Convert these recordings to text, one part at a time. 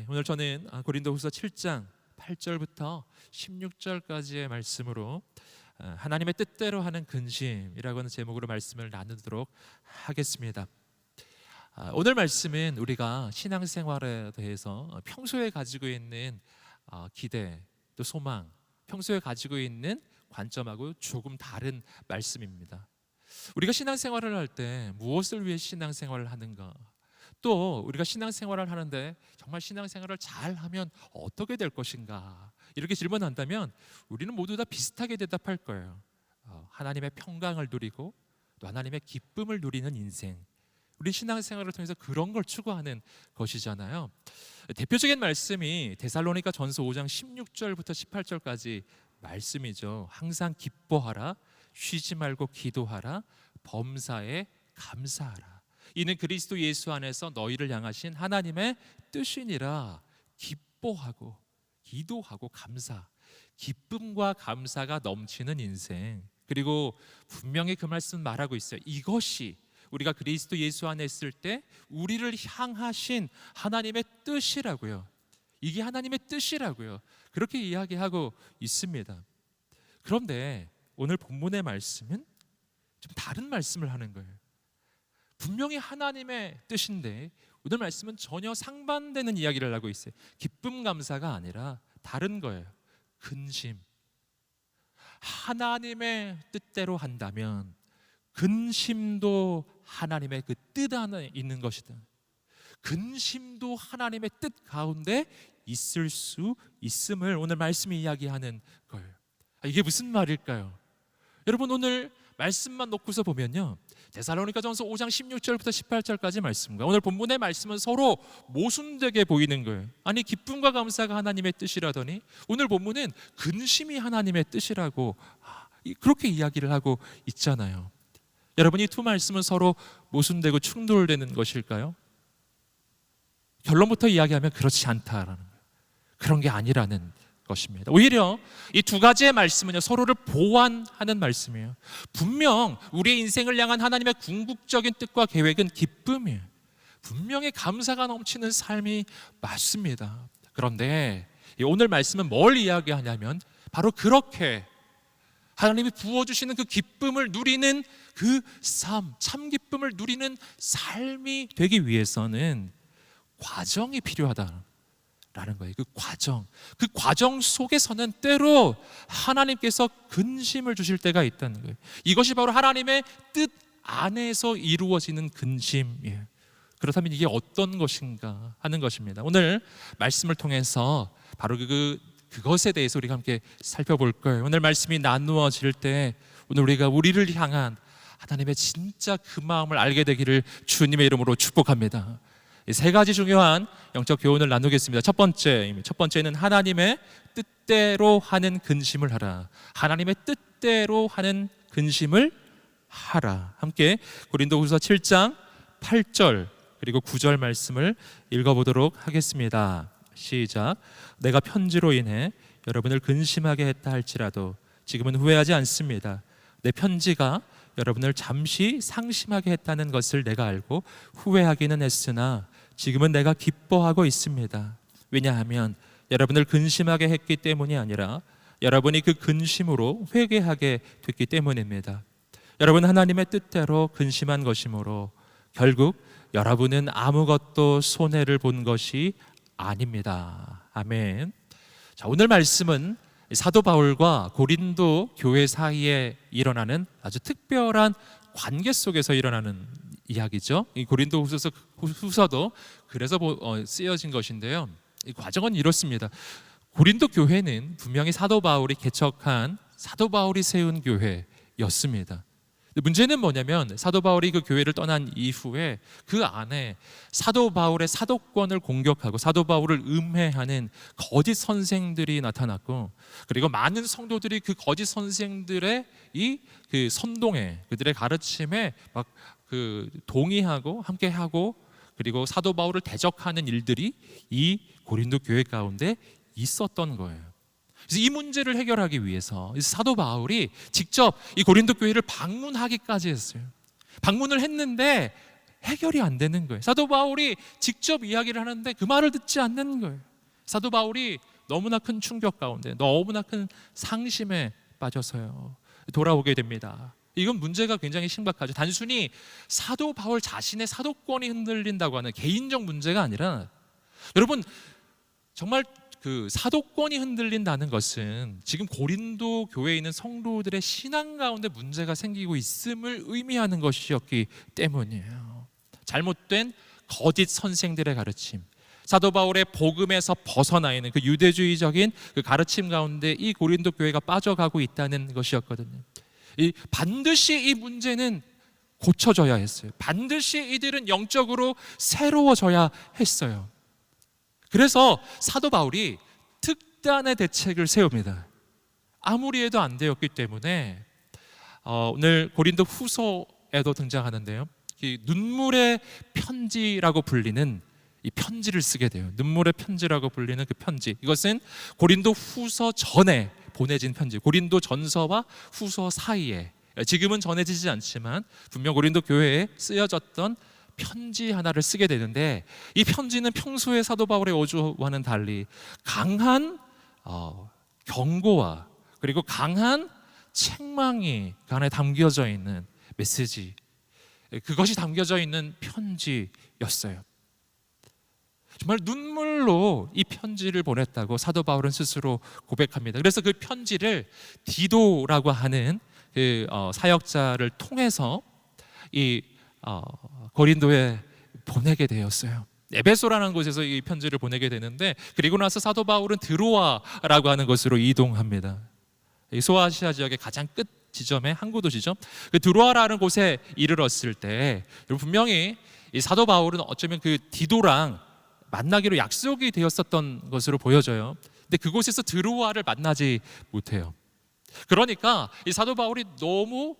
오늘 저는 고린도후서 7장 8절부터 16절까지의 말씀으로 하나님의 뜻대로 하는 근심이라고 하는 제목으로 말씀을 나누도록 하겠습니다. 오늘 말씀은 우리가 신앙생활에 대해서 평소에 가지고 있는 기대 또 소망, 평소에 가지고 있는 관점하고 조금 다른 말씀입니다. 우리가 신앙생활을 할 때 무엇을 위해 신앙생활을 하는가, 또 우리가 신앙생활을 하는데 정말 신앙생활을 잘하면 어떻게 될 것인가, 이렇게 질문한다면 우리는 모두 다 비슷하게 대답할 거예요. 하나님의 평강을 누리고 또 하나님의 기쁨을 누리는 인생, 우리 신앙생활을 통해서 그런 걸 추구하는 것이잖아요. 대표적인 말씀이 데살로니가 전서 5장 16절부터 18절까지 말씀이죠. 항상 기뻐하라, 쉬지 말고 기도하라, 범사에 감사하라. 이는 그리스도 예수 안에서 너희를 향하신 하나님의 뜻이니라. 기뻐하고 기도하고 감사, 기쁨과 감사가 넘치는 인생. 그리고 분명히 그 말씀 말하고 있어요. 이것이 우리가 그리스도 예수 안에 있을 때 우리를 향하신 하나님의 뜻이라고요. 이게 하나님의 뜻이라고요. 그렇게 이야기하고 있습니다. 그런데 오늘 본문의 말씀은 좀 다른 말씀을 하는 거예요. 분명히 하나님의 뜻인데 오늘 말씀은 전혀 상반되는 이야기를 하고 있어요. 기쁨 감사가 아니라 다른 거예요. 근심. 하나님의 뜻대로 한다면 근심도 하나님의 그 뜻 안에 있는 것이다. 근심도 하나님의 뜻 가운데 있을 수 있음을 오늘 말씀이 이야기하는 거예요. 이게 무슨 말일까요? 여러분, 오늘 말씀만 놓고서 보면요, 데살로니가전서 5장 16절부터 18절까지 말씀과 오늘 본문의 말씀은 서로 모순되게 보이는 거예요. 아니, 기쁨과 감사가 하나님의 뜻이라더니 오늘 본문은 근심이 하나님의 뜻이라고 그렇게 이야기를 하고 있잖아요. 여러분, 이 두 말씀은 서로 모순되고 충돌되는 것일까요? 결론부터 이야기하면 그렇지 않다라는 거예요. 그런 게 아니라는 것입니다. 오히려 이 두 가지의 말씀은요, 서로를 보완하는 말씀이에요. 분명 우리의 인생을 향한 하나님의 궁극적인 뜻과 계획은 기쁨이에요. 분명히 감사가 넘치는 삶이 맞습니다. 그런데 오늘 말씀은 뭘 이야기하냐면 바로 그렇게 하나님이 부어주시는 그 기쁨을 누리는 그 삶, 참 기쁨을 누리는 삶이 되기 위해서는 과정이 필요하다라는 거예요. 그 과정 속에서는 때로 하나님께서 근심을 주실 때가 있다는 거예요. 이것이 바로 하나님의 뜻 안에서 이루어지는 근심이에요. 그렇다면 이게 어떤 것인가 하는 것입니다. 오늘 말씀을 통해서 바로 그것에 대해서 우리가 함께 살펴볼 거예요. 오늘 말씀이 나누어질 때 오늘 우리가 우리를 향한 하나님의 진짜 그 마음을 알게 되기를 주님의 이름으로 축복합니다. 세 가지 중요한 영적 교훈을 나누겠습니다. 첫 번째는 하나님의 뜻대로 하는 근심을 하라. 하나님의 뜻대로 하는 근심을 하라. 함께 고린도후서 7장 8절 그리고 9절 말씀을 읽어보도록 하겠습니다. 시작. 내가 편지로 인해 여러분을 근심하게 했다 할지라도 지금은 후회하지 않습니다. 내 편지가 여러분을 잠시 상심하게 했다는 것을 내가 알고 후회하기는 했으나 지금은 내가 기뻐하고 있습니다. 왜냐하면 여러분을 근심하게 했기 때문이 아니라 여러분이 그 근심으로 회개하게 됐기 때문입니다. 여러분, 하나님의 뜻대로 근심한 것이므로 결국 여러분은 아무것도 손해를 본 것이 아닙니다. 아멘. 자, 오늘 말씀은 사도 바울과 고린도 교회 사이에 일어나는 아주 특별한 관계 속에서 일어나는 이야기죠. 이 고린도 후서도 그래서 쓰여진 것인데요, 이 과정은 이렇습니다. 고린도 교회는 분명히 사도 바울이 개척한, 사도 바울이 세운 교회였습니다. 문제는 뭐냐면 사도 바울이 그 교회를 떠난 이후에 그 안에 사도 바울의 사도권을 공격하고 사도 바울을 음해하는 거짓 선생들이 나타났고, 그리고 많은 성도들이 그 거짓 선생들의 그 선동에, 그들의 가르침에 막 동의하고 함께하고, 그리고 사도 바울을 대적하는 일들이 이 고린도 교회 가운데 있었던 거예요. 그래서 이 문제를 해결하기 위해서 사도 바울이 직접 이 고린도 교회를 방문하기까지 했어요. 방문을 했는데 해결이 안 되는 거예요. 사도 바울이 직접 이야기를 하는데 그 말을 듣지 않는 거예요. 사도 바울이 너무나 큰 충격 가운데, 너무나 큰 상심에 빠져서요, 돌아오게 됩니다. 이건 문제가 굉장히 심각하죠. 단순히 사도 바울 자신의 사도권이 흔들린다고 하는 개인적 문제가 아니라, 여러분, 정말 그 사도권이 흔들린다는 것은 지금 고린도 교회에 있는 성도들의 신앙 가운데 문제가 생기고 있음을 의미하는 것이었기 때문이에요. 잘못된 거짓 선생들의 가르침, 사도 바울의 복음에서 벗어나 있는 그 유대주의적인 그 가르침 가운데 이 고린도 교회가 빠져가고 있다는 것이었거든요. 반드시 이 문제는 고쳐져야 했어요. 반드시 이들은 영적으로 새로워져야 했어요. 그래서 사도 바울이 특단의 대책을 세웁니다. 아무리 해도 안 되었기 때문에 오늘 고린도 후서에도 등장하는데요, 이 눈물의 편지라고 불리는 이 편지를 쓰게 돼요. 눈물의 편지라고 불리는 그 편지, 이것은 고린도 후서 전에 보내진 편지, 고린도 전서와 후서 사이에, 지금은 전해지지 않지만 분명 고린도 교회에 쓰여졌던 편지 하나를 쓰게 되는데, 이 편지는 평소에 사도 바울의 어조와는 달리 강한 경고와 그리고 강한 책망이 그 안에 담겨져 있는 메시지, 그것이 담겨져 있는 편지였어요. 정말 눈물로 이 편지를 보냈다고 사도 바울은 스스로 고백합니다. 그래서 그 편지를 디도라고 하는 그 사역자를 통해서 이 고린도에 보내게 되었어요. 에베소라는 곳에서 이 편지를 보내게 되는데, 그리고 나서 사도 바울은 드로아라고 하는 곳으로 이동합니다. 이 소아시아 지역의 가장 끝 지점의 항구 지점, 그 드로아라는 곳에 이르렀을 때 분명히 이 사도 바울은 어쩌면 그 디도랑 만나기로 약속이 되었었던 것으로 보여져요. 근데 그곳에서 드로아를 만나지 못해요. 그러니까 이 사도 바울이 너무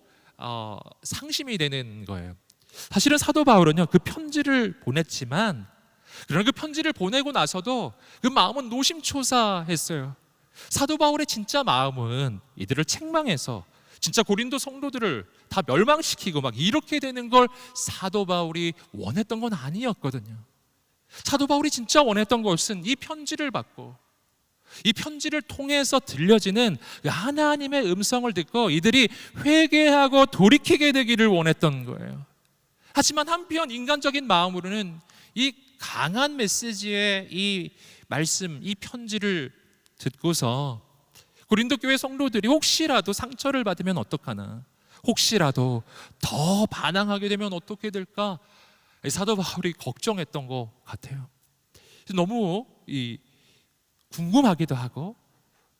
상심이 되는 거예요. 사실은 사도 바울은요, 그 편지를 보냈지만, 그러나 그 편지를 보내고 나서도 그 마음은 노심초사했어요. 사도 바울의 진짜 마음은 이들을 책망해서 진짜 고린도 성도들을 다 멸망시키고 막 이렇게 되는 걸 사도 바울이 원했던 건 아니었거든요. 사도 바울이 진짜 원했던 것은 이 편지를 받고 이 편지를 통해서 들려지는 하나님의 음성을 듣고 이들이 회개하고 돌이키게 되기를 원했던 거예요. 하지만 한편 인간적인 마음으로는 이 강한 메시지의 이 말씀, 이 편지를 듣고서 고린도 교회 성도들이 혹시라도 상처를 받으면 어떡하나, 혹시라도 더 반항하게 되면 어떻게 될까, 사도 바울이 걱정했던 것 같아요. 너무 궁금하기도 하고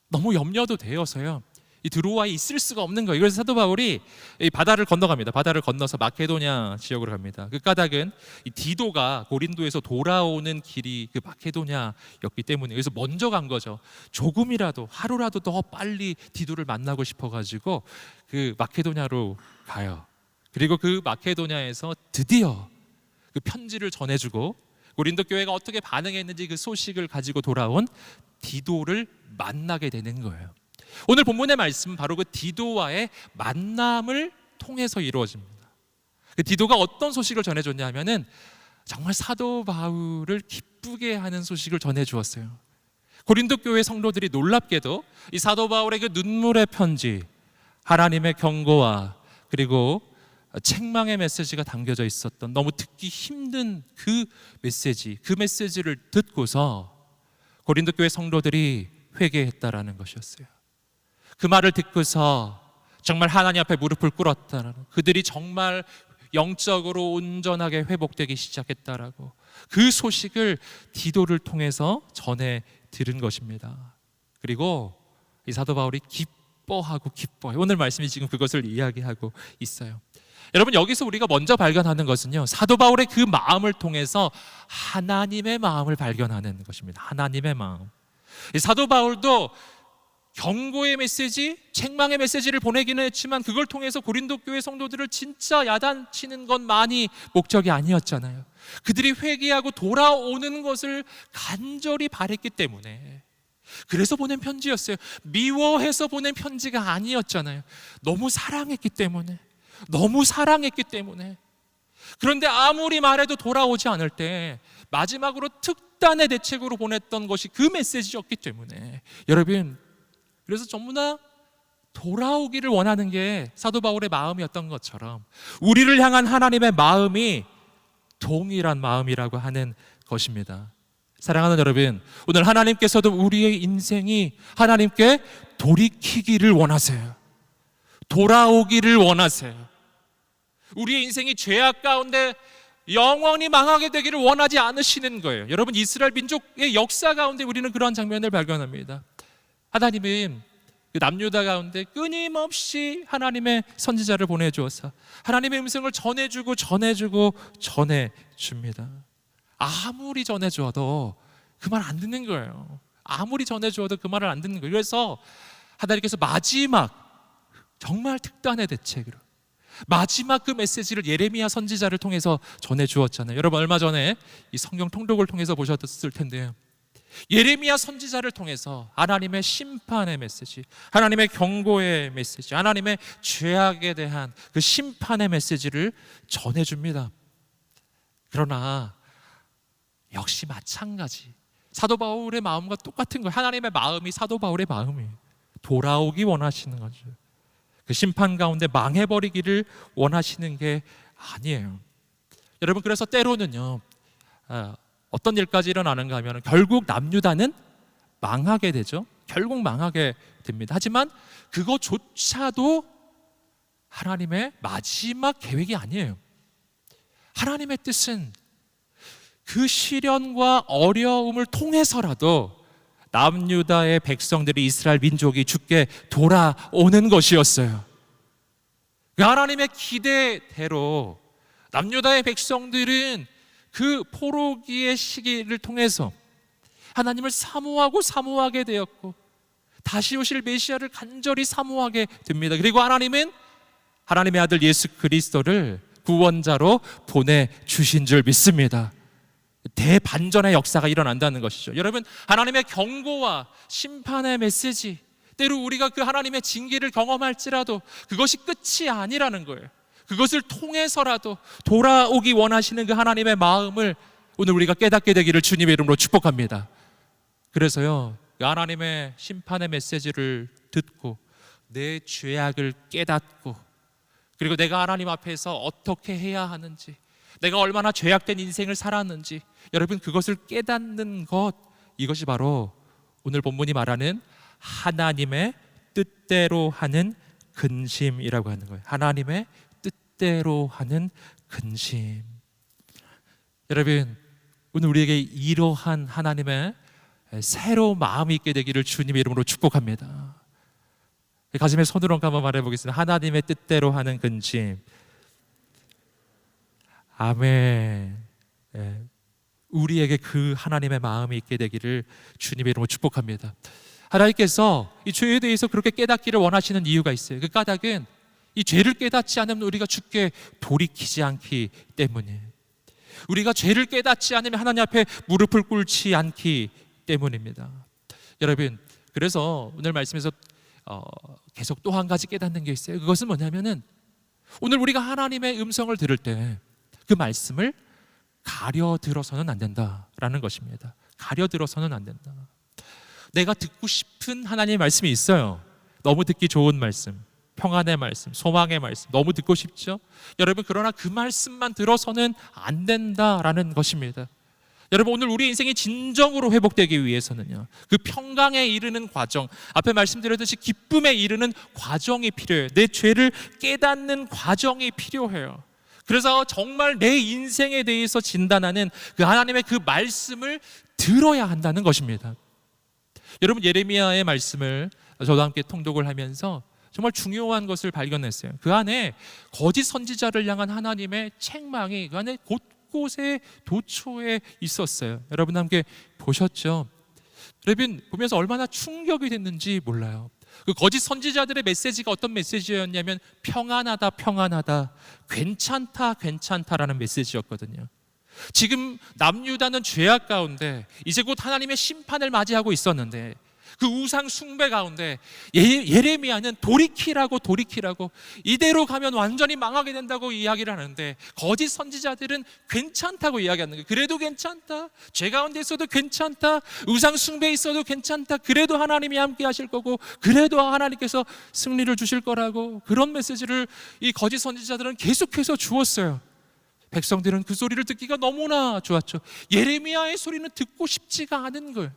너무 염려도 되어서요, 이 드로아에 있을 수가 없는 거예요. 그래서 사도 바울이 이 바다를 건너갑니다. 바다를 건너서 마케도냐 지역으로 갑니다. 그 까닭은 이 디도가 고린도에서 돌아오는 길이 그 마케도냐였기 때문에, 그래서 먼저 간 거죠. 조금이라도 하루라도 더 빨리 디도를 만나고 싶어가지고 그 마케도냐로 가요. 그리고 그 마케도냐에서 드디어 그 편지를 전해주고 고린도 교회가 어떻게 반응했는지 그 소식을 가지고 돌아온 디도를 만나게 되는 거예요. 오늘 본문의 말씀은 바로 그 디도와의 만남을 통해서 이루어집니다. 그 디도가 어떤 소식을 전해줬냐면은 정말 사도 바울을 기쁘게 하는 소식을 전해주었어요. 고린도 교회 성도들이 놀랍게도 이 사도 바울의 그 눈물의 편지, 하나님의 경고와 그리고 책망의 메시지가 담겨져 있었던 너무 듣기 힘든 그 메시지를 듣고서 고린도 교회 성도들이 회개했다라는 것이었어요. 그 말을 듣고서 정말 하나님 앞에 무릎을 꿇었다라는, 그들이 정말 영적으로 온전하게 회복되기 시작했다라고 그 소식을 디도를 통해서 전해 들은 것입니다. 그리고 이 사도 바울이 기뻐해요. 오늘 말씀이 지금 그것을 이야기하고 있어요. 여러분, 여기서 우리가 먼저 발견하는 것은요, 사도 바울의 그 마음을 통해서 하나님의 마음을 발견하는 것입니다. 하나님의 마음. 이 사도 바울도 경고의 메시지, 책망의 메시지를 보내기는 했지만 그걸 통해서 고린도 교회 성도들을 진짜 야단치는 것만이 목적이 아니었잖아요. 그들이 회개하고 돌아오는 것을 간절히 바랬기 때문에, 그래서 보낸 편지였어요. 미워해서 보낸 편지가 아니었잖아요. 너무 사랑했기 때문에. 그런데 아무리 말해도 돌아오지 않을 때 마지막으로 특단의 대책으로 보냈던 것이 그 메시지였기 때문에 여러분, 그래서 전부 다 돌아오기를 원하는 게 사도 바울의 마음이었던 것처럼 우리를 향한 하나님의 마음이 동일한 마음이라고 하는 것입니다. 사랑하는 여러분, 오늘 하나님께서도 우리의 인생이 하나님께 돌이키기를 원하세요. 돌아오기를 원하세요. 우리의 인생이 죄악 가운데 영원히 망하게 되기를 원하지 않으시는 거예요. 여러분, 이스라엘 민족의 역사 가운데 우리는 그러한 장면을 발견합니다. 하나님은 그 남유다 가운데 끊임없이 하나님의 선지자를 보내주어서 하나님의 음성을 전해주고 전해줍니다. 아무리 전해주어도 그 말 안 듣는 거예요. 아무리 전해주어도 그 말을 안 듣는 거예요. 그래서 하나님께서 마지막 정말 특단의 대책으로 마지막 그 메시지를 예레미야 선지자를 통해서 전해주었잖아요. 여러분, 얼마 전에 이 성경 통독을 통해서 보셨을 텐데요, 예레미야 선지자를 통해서 하나님의 심판의 메시지, 하나님의 경고의 메시지, 하나님의 죄악에 대한 그 심판의 메시지를 전해줍니다. 그러나 역시 마찬가지, 사도 바울의 마음과 똑같은 거예요. 하나님의 마음이 사도 바울의 마음이에요. 돌아오기 원하시는 거죠. 그 심판 가운데 망해버리기를 원하시는 게 아니에요. 여러분, 그래서 때로는요, 어떤 일까지 일어나는가 하면 결국 남유다는 망하게 되죠. 결국 망하게 됩니다. 하지만 그것조차도 하나님의 마지막 계획이 아니에요. 하나님의 뜻은 그 시련과 어려움을 통해서라도 남유다의 백성들이, 이스라엘 민족이 주께 돌아오는 것이었어요. 그 하나님의 기대대로 남유다의 백성들은 그 포로기의 시기를 통해서 하나님을 사모하게 되었고 다시 오실 메시아를 간절히 사모하게 됩니다. 그리고 하나님은 하나님의 아들 예수 그리스도를 구원자로 보내주신 줄 믿습니다. 대반전의 역사가 일어난다는 것이죠. 여러분, 하나님의 경고와 심판의 메시지, 때로 우리가 그 하나님의 징계를 경험할지라도 그것이 끝이 아니라는 거예요. 그것을 통해서라도 돌아오기 원하시는 그 하나님의 마음을 오늘 우리가 깨닫게 되기를 주님의 이름으로 축복합니다. 그래서요, 하나님의 심판의 메시지를 듣고 내 죄악을 깨닫고, 그리고 내가 하나님 앞에서 어떻게 해야 하는지, 내가 얼마나 죄악된 인생을 살았는지, 여러분, 그것을 깨닫는 것, 이것이 바로 오늘 본문이 말하는 하나님의 뜻대로 하는 근심이라고 하는 거예요. 하나님의 뜻대로 하는 근심. 여러분, 오늘 우리에게 이러한 하나님의 새로운 마음이 있게 되기를 주님의 이름으로 축복합니다. 가슴에 손으로 한번 말해보겠습니다. 하나님의 뜻대로 하는 근심. 아멘. 우리에게 그 하나님의 마음이 있게 되기를 주님의 이름으로 축복합니다. 하나님께서 이 죄에 대해서 그렇게 깨닫기를 원하시는 이유가 있어요. 그 까닭은 이 죄를 깨닫지 않으면 우리가 주께 돌이키지 않기 때문에, 우리가 죄를 깨닫지 않으면 하나님 앞에 무릎을 꿇지 않기 때문입니다. 여러분, 그래서 오늘 말씀에서 계속 또 한 가지 깨닫는 게 있어요. 그것은 뭐냐면은 오늘 우리가 하나님의 음성을 들을 때 그 말씀을 가려들어서는 안 된다라는 것입니다. 가려들어서는 안 된다. 내가 듣고 싶은 하나님의 말씀이 있어요. 너무 듣기 좋은 말씀, 평안의 말씀, 소망의 말씀, 너무 듣고 싶죠? 여러분, 그러나 그 말씀만 들어서는 안 된다라는 것입니다. 여러분, 오늘 우리 인생이 진정으로 회복되기 위해서는요, 그 평강에 이르는 과정, 앞에 말씀드렸듯이 기쁨에 이르는 과정이 필요해요. 내 죄를 깨닫는 과정이 필요해요. 그래서 정말 내 인생에 대해서 진단하는 그 하나님의 그 말씀을 들어야 한다는 것입니다. 여러분, 예레미야의 말씀을 저도 함께 통독을 하면서 정말 중요한 것을 발견했어요. 그 안에 거짓 선지자를 향한 하나님의 책망이 그 안에 곳곳에 도초에 있었어요. 여러분 함께 보셨죠? 여러분 보면서 얼마나 충격이 됐는지 몰라요. 그 거짓 선지자들의 메시지가 어떤 메시지였냐면 평안하다, 평안하다, 괜찮다, 괜찮다라는 메시지였거든요. 지금 남유다는 죄악 가운데 이제 곧 하나님의 심판을 맞이하고 있었는데 그 우상 숭배 가운데 예레미야는 돌이키라고 이대로 가면 완전히 망하게 된다고 이야기를 하는데, 거짓 선지자들은 괜찮다고 이야기하는 거예요. 그래도 괜찮다, 죄 가운데 있어도 괜찮다, 우상 숭배에 있어도 괜찮다, 그래도 하나님이 함께 하실 거고, 그래도 하나님께서 승리를 주실 거라고, 그런 메시지를 이 거짓 선지자들은 계속해서 주었어요. 백성들은 그 소리를 듣기가 너무나 좋았죠. 예레미야의 소리는 듣고 싶지가 않은 거예요.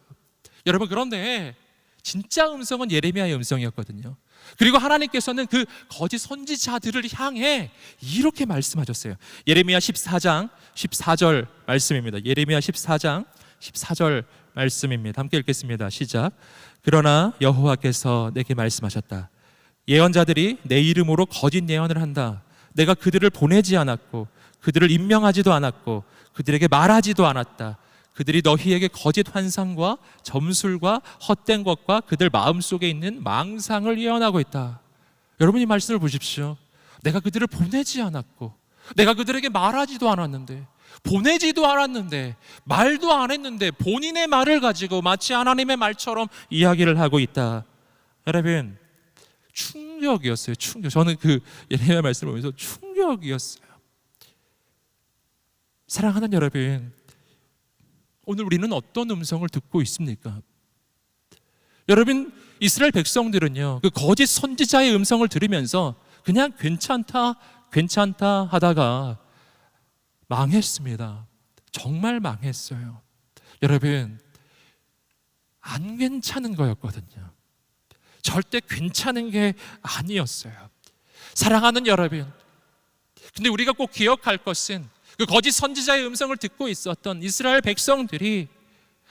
여러분, 그런데 진짜 음성은 예레미야의 음성이었거든요. 그리고 하나님께서는 그 거짓 선지자들을 향해 이렇게 말씀하셨어요. 예레미야 14장 14절 말씀입니다. 예레미야 14장 14절 말씀입니다. 함께 읽겠습니다. 시작. 그러나 여호와께서 내게 말씀하셨다. 예언자들이 내 이름으로 거짓 예언을 한다. 내가 그들을 보내지 않았고 그들을 임명하지도 않았고 그들에게 말하지도 않았다. 그들이 너희에게 거짓 환상과 점술과 헛된 것과 그들 마음속에 있는 망상을 예언하고 있다. 여러분, 이 말씀을 보십시오. 내가 그들을 보내지 않았고 내가 그들에게 말하지도 않았는데, 보내지도 않았는데, 말도 안 했는데 본인의 말을 가지고 마치 하나님의 말처럼 이야기를 하고 있다. 여러분, 충격이었어요. 충격. 저는 그 예레미야 말씀을 보면서 충격이었어요. 사랑하는 여러분, 오늘 우리는 어떤 음성을 듣고 있습니까? 여러분, 이스라엘 백성들은요, 그 거짓 선지자의 음성을 들으면서 그냥 괜찮다 하다가 망했습니다. 정말 망했어요. 여러분, 안 괜찮은 거였거든요. 절대 괜찮은 게 아니었어요. 사랑하는 여러분, 근데 우리가 꼭 기억할 것은 그 거짓 선지자의 음성을 듣고 있었던 이스라엘 백성들이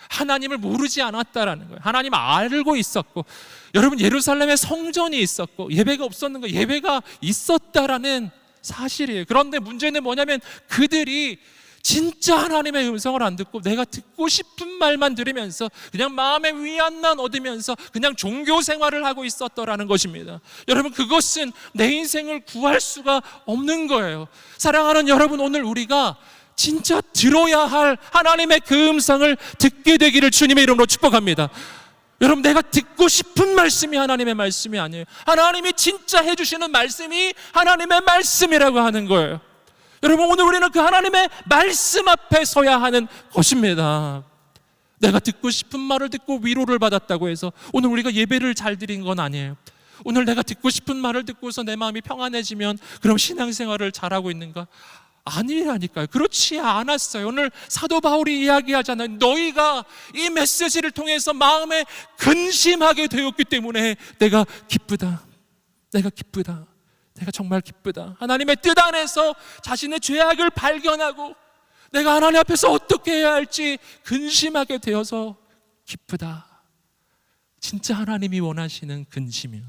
하나님을 모르지 않았다라는 거예요. 하나님 알고 있었고, 여러분, 예루살렘에 성전이 있었고 예배가 없었는 거예요. 예배가 있었다라는 사실이에요. 그런데 문제는 뭐냐면 그들이 진짜 하나님의 음성을 안 듣고 내가 듣고 싶은 말만 들으면서 그냥 마음의 위안만 얻으면서 그냥 종교 생활을 하고 있었더라는 것입니다. 여러분, 그것은 내 인생을 구할 수가 없는 거예요. 사랑하는 여러분, 오늘 우리가 진짜 들어야 할 하나님의 그 음성을 듣게 되기를 주님의 이름으로 축복합니다. 여러분, 내가 듣고 싶은 말씀이 하나님의 말씀이 아니에요. 하나님이 진짜 해주시는 말씀이 하나님의 말씀이라고 하는 거예요. 여러분, 오늘 우리는 그 하나님의 말씀 앞에 서야 하는 것입니다. 내가 듣고 싶은 말을 듣고 위로를 받았다고 해서 오늘 우리가 예배를 잘 드린 건 아니에요. 오늘 내가 듣고 싶은 말을 듣고서 내 마음이 평안해지면 그럼 신앙생활을 잘하고 있는가? 아니라니까요. 그렇지 않았어요. 오늘 사도 바울이 이야기하잖아요. 너희가 이 메시지를 통해서 마음에 근심하게 되었기 때문에 내가 기쁘다. 내가 정말 기쁘다. 하나님의 뜻 안에서 자신의 죄악을 발견하고 내가 하나님 앞에서 어떻게 해야 할지 근심하게 되어서 기쁘다. 진짜 하나님이 원하시는 근심이요,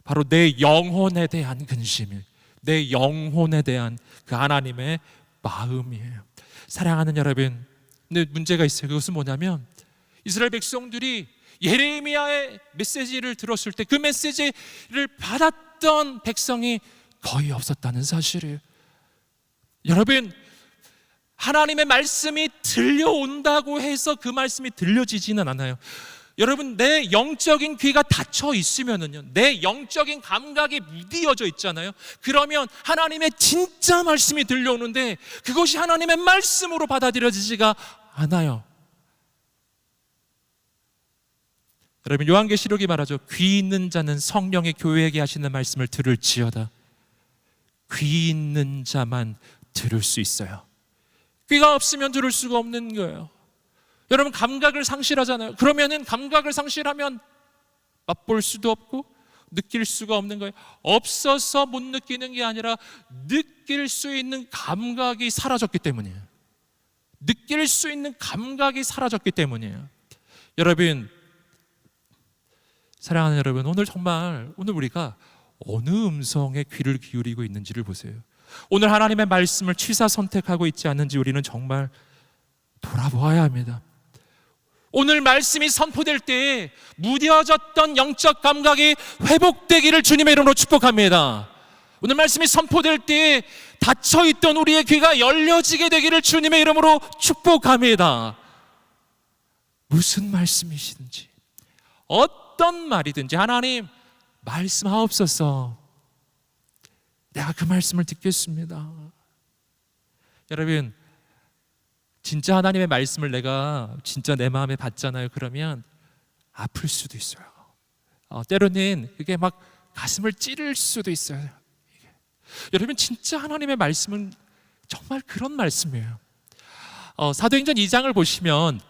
바로 내 영혼에 대한 근심이에요. 내 영혼에 대한 그 하나님의 마음이에요. 사랑하는 여러분, 근데 문제가 있어요. 그것은 뭐냐면 이스라엘 백성들이 예레미야의 메시지를 들었을 때 그 메시지를 받았던 백성이 거의 없었다는 사실이에요. 여러분, 하나님의 말씀이 들려온다고 해서 그 말씀이 들려지지는 않아요. 여러분, 내 영적인 귀가 닫혀 있으면은요, 내 영적인 감각이 무디어져 있잖아요. 그러면 하나님의 진짜 말씀이 들려오는데 그것이 하나님의 말씀으로 받아들여지지가 않아요. 여러분, 요한계시록이 말하죠. 귀 있는 자는 성령의 교회에게 하시는 말씀을 들을지어다. 귀 있는 자만 들을 수 있어요. 귀가 없으면 들을 수가 없는 거예요. 여러분, 감각을 상실하잖아요. 그러면은 감각을 상실하면 맛볼 수도 없고 느낄 수가 없는 거예요. 없어서 못 느끼는 게 아니라 느낄 수 있는 감각이 사라졌기 때문이에요. 느낄 수 있는 감각이 사라졌기 때문이에요. 여러분, 사랑하는 여러분, 오늘 우리가 어느 음성에 귀를 기울이고 있는지를 보세요. 오늘 하나님의 말씀을 취사 선택하고 있지 않는지 우리는 정말 돌아보아야 합니다. 오늘 말씀이 선포될 때 무뎌졌던 영적 감각이 회복되기를 주님의 이름으로 축복합니다. 오늘 말씀이 선포될 때 닫혀있던 우리의 귀가 열려지게 되기를 주님의 이름으로 축복합니다. 무슨 말씀이신지, 어떤 말이든지 하나님 말씀하옵소서. 내가 그 말씀을 듣겠습니다. 여러분, 진짜 하나님의 말씀을 내가 진짜 내 마음에 받잖아요. 그러면 아플 수도 있어요. 때로는 그게 막 가슴을 찌를 수도 있어요. 여러분, 진짜 하나님의 말씀은 정말 그런 말씀이에요. 사도행전 2장을 보시면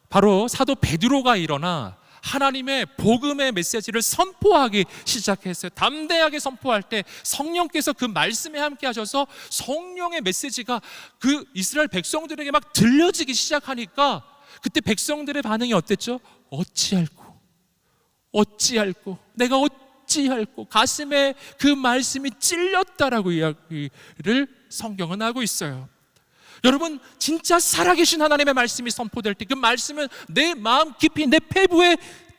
바로 사도 베드로가 일어나 하나님의 복음의 메시지를 선포하기 시작했어요. 담대하게 선포할 때 성령께서 그 말씀에 함께 하셔서 성령의 메시지가 그 이스라엘 백성들에게 막 들려지기 시작하니까 그때 백성들의 반응이 어땠죠? 어찌할꼬 내가 어찌할꼬 가슴에 그 말씀이 찔렸다라고 이야기를 성경은 하고 있어요. 여러분, 진짜 살아계신 하나님의 말씀이 선포될 때 그 말씀은 내 마음 깊이 내 폐부에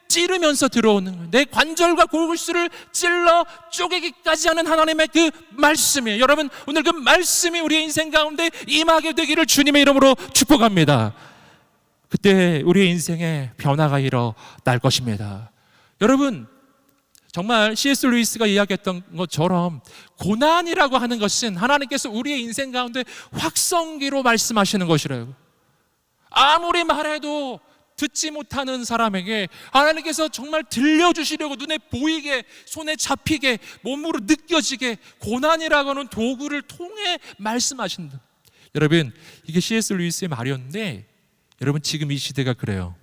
찌르면서 들어오는 거예요. 내 관절과 골수를 찔러 쪼개기까지 하는 하나님의 그 말씀이에요. 여러분, 오늘 그 말씀이 우리의 인생 가운데 임하게 되기를 주님의 이름으로 축복합니다. 그때 우리의 인생에 변화가 일어날 것입니다. 여러분, 정말 C.S. 루이스가 이야기했던 것처럼 고난이라고 하는 것은 하나님께서 우리의 인생 가운데 확성기로 말씀하시는 것이래요. 아무리 말해도 듣지 못하는 사람에게 하나님께서 정말 들려주시려고 눈에 보이게, 손에 잡히게, 몸으로 느껴지게 고난이라고 하는 도구를 통해 말씀하신다. 여러분, 이게 C.S. 루이스의 말이었는데 여러분, 지금 이 시대가 그래요.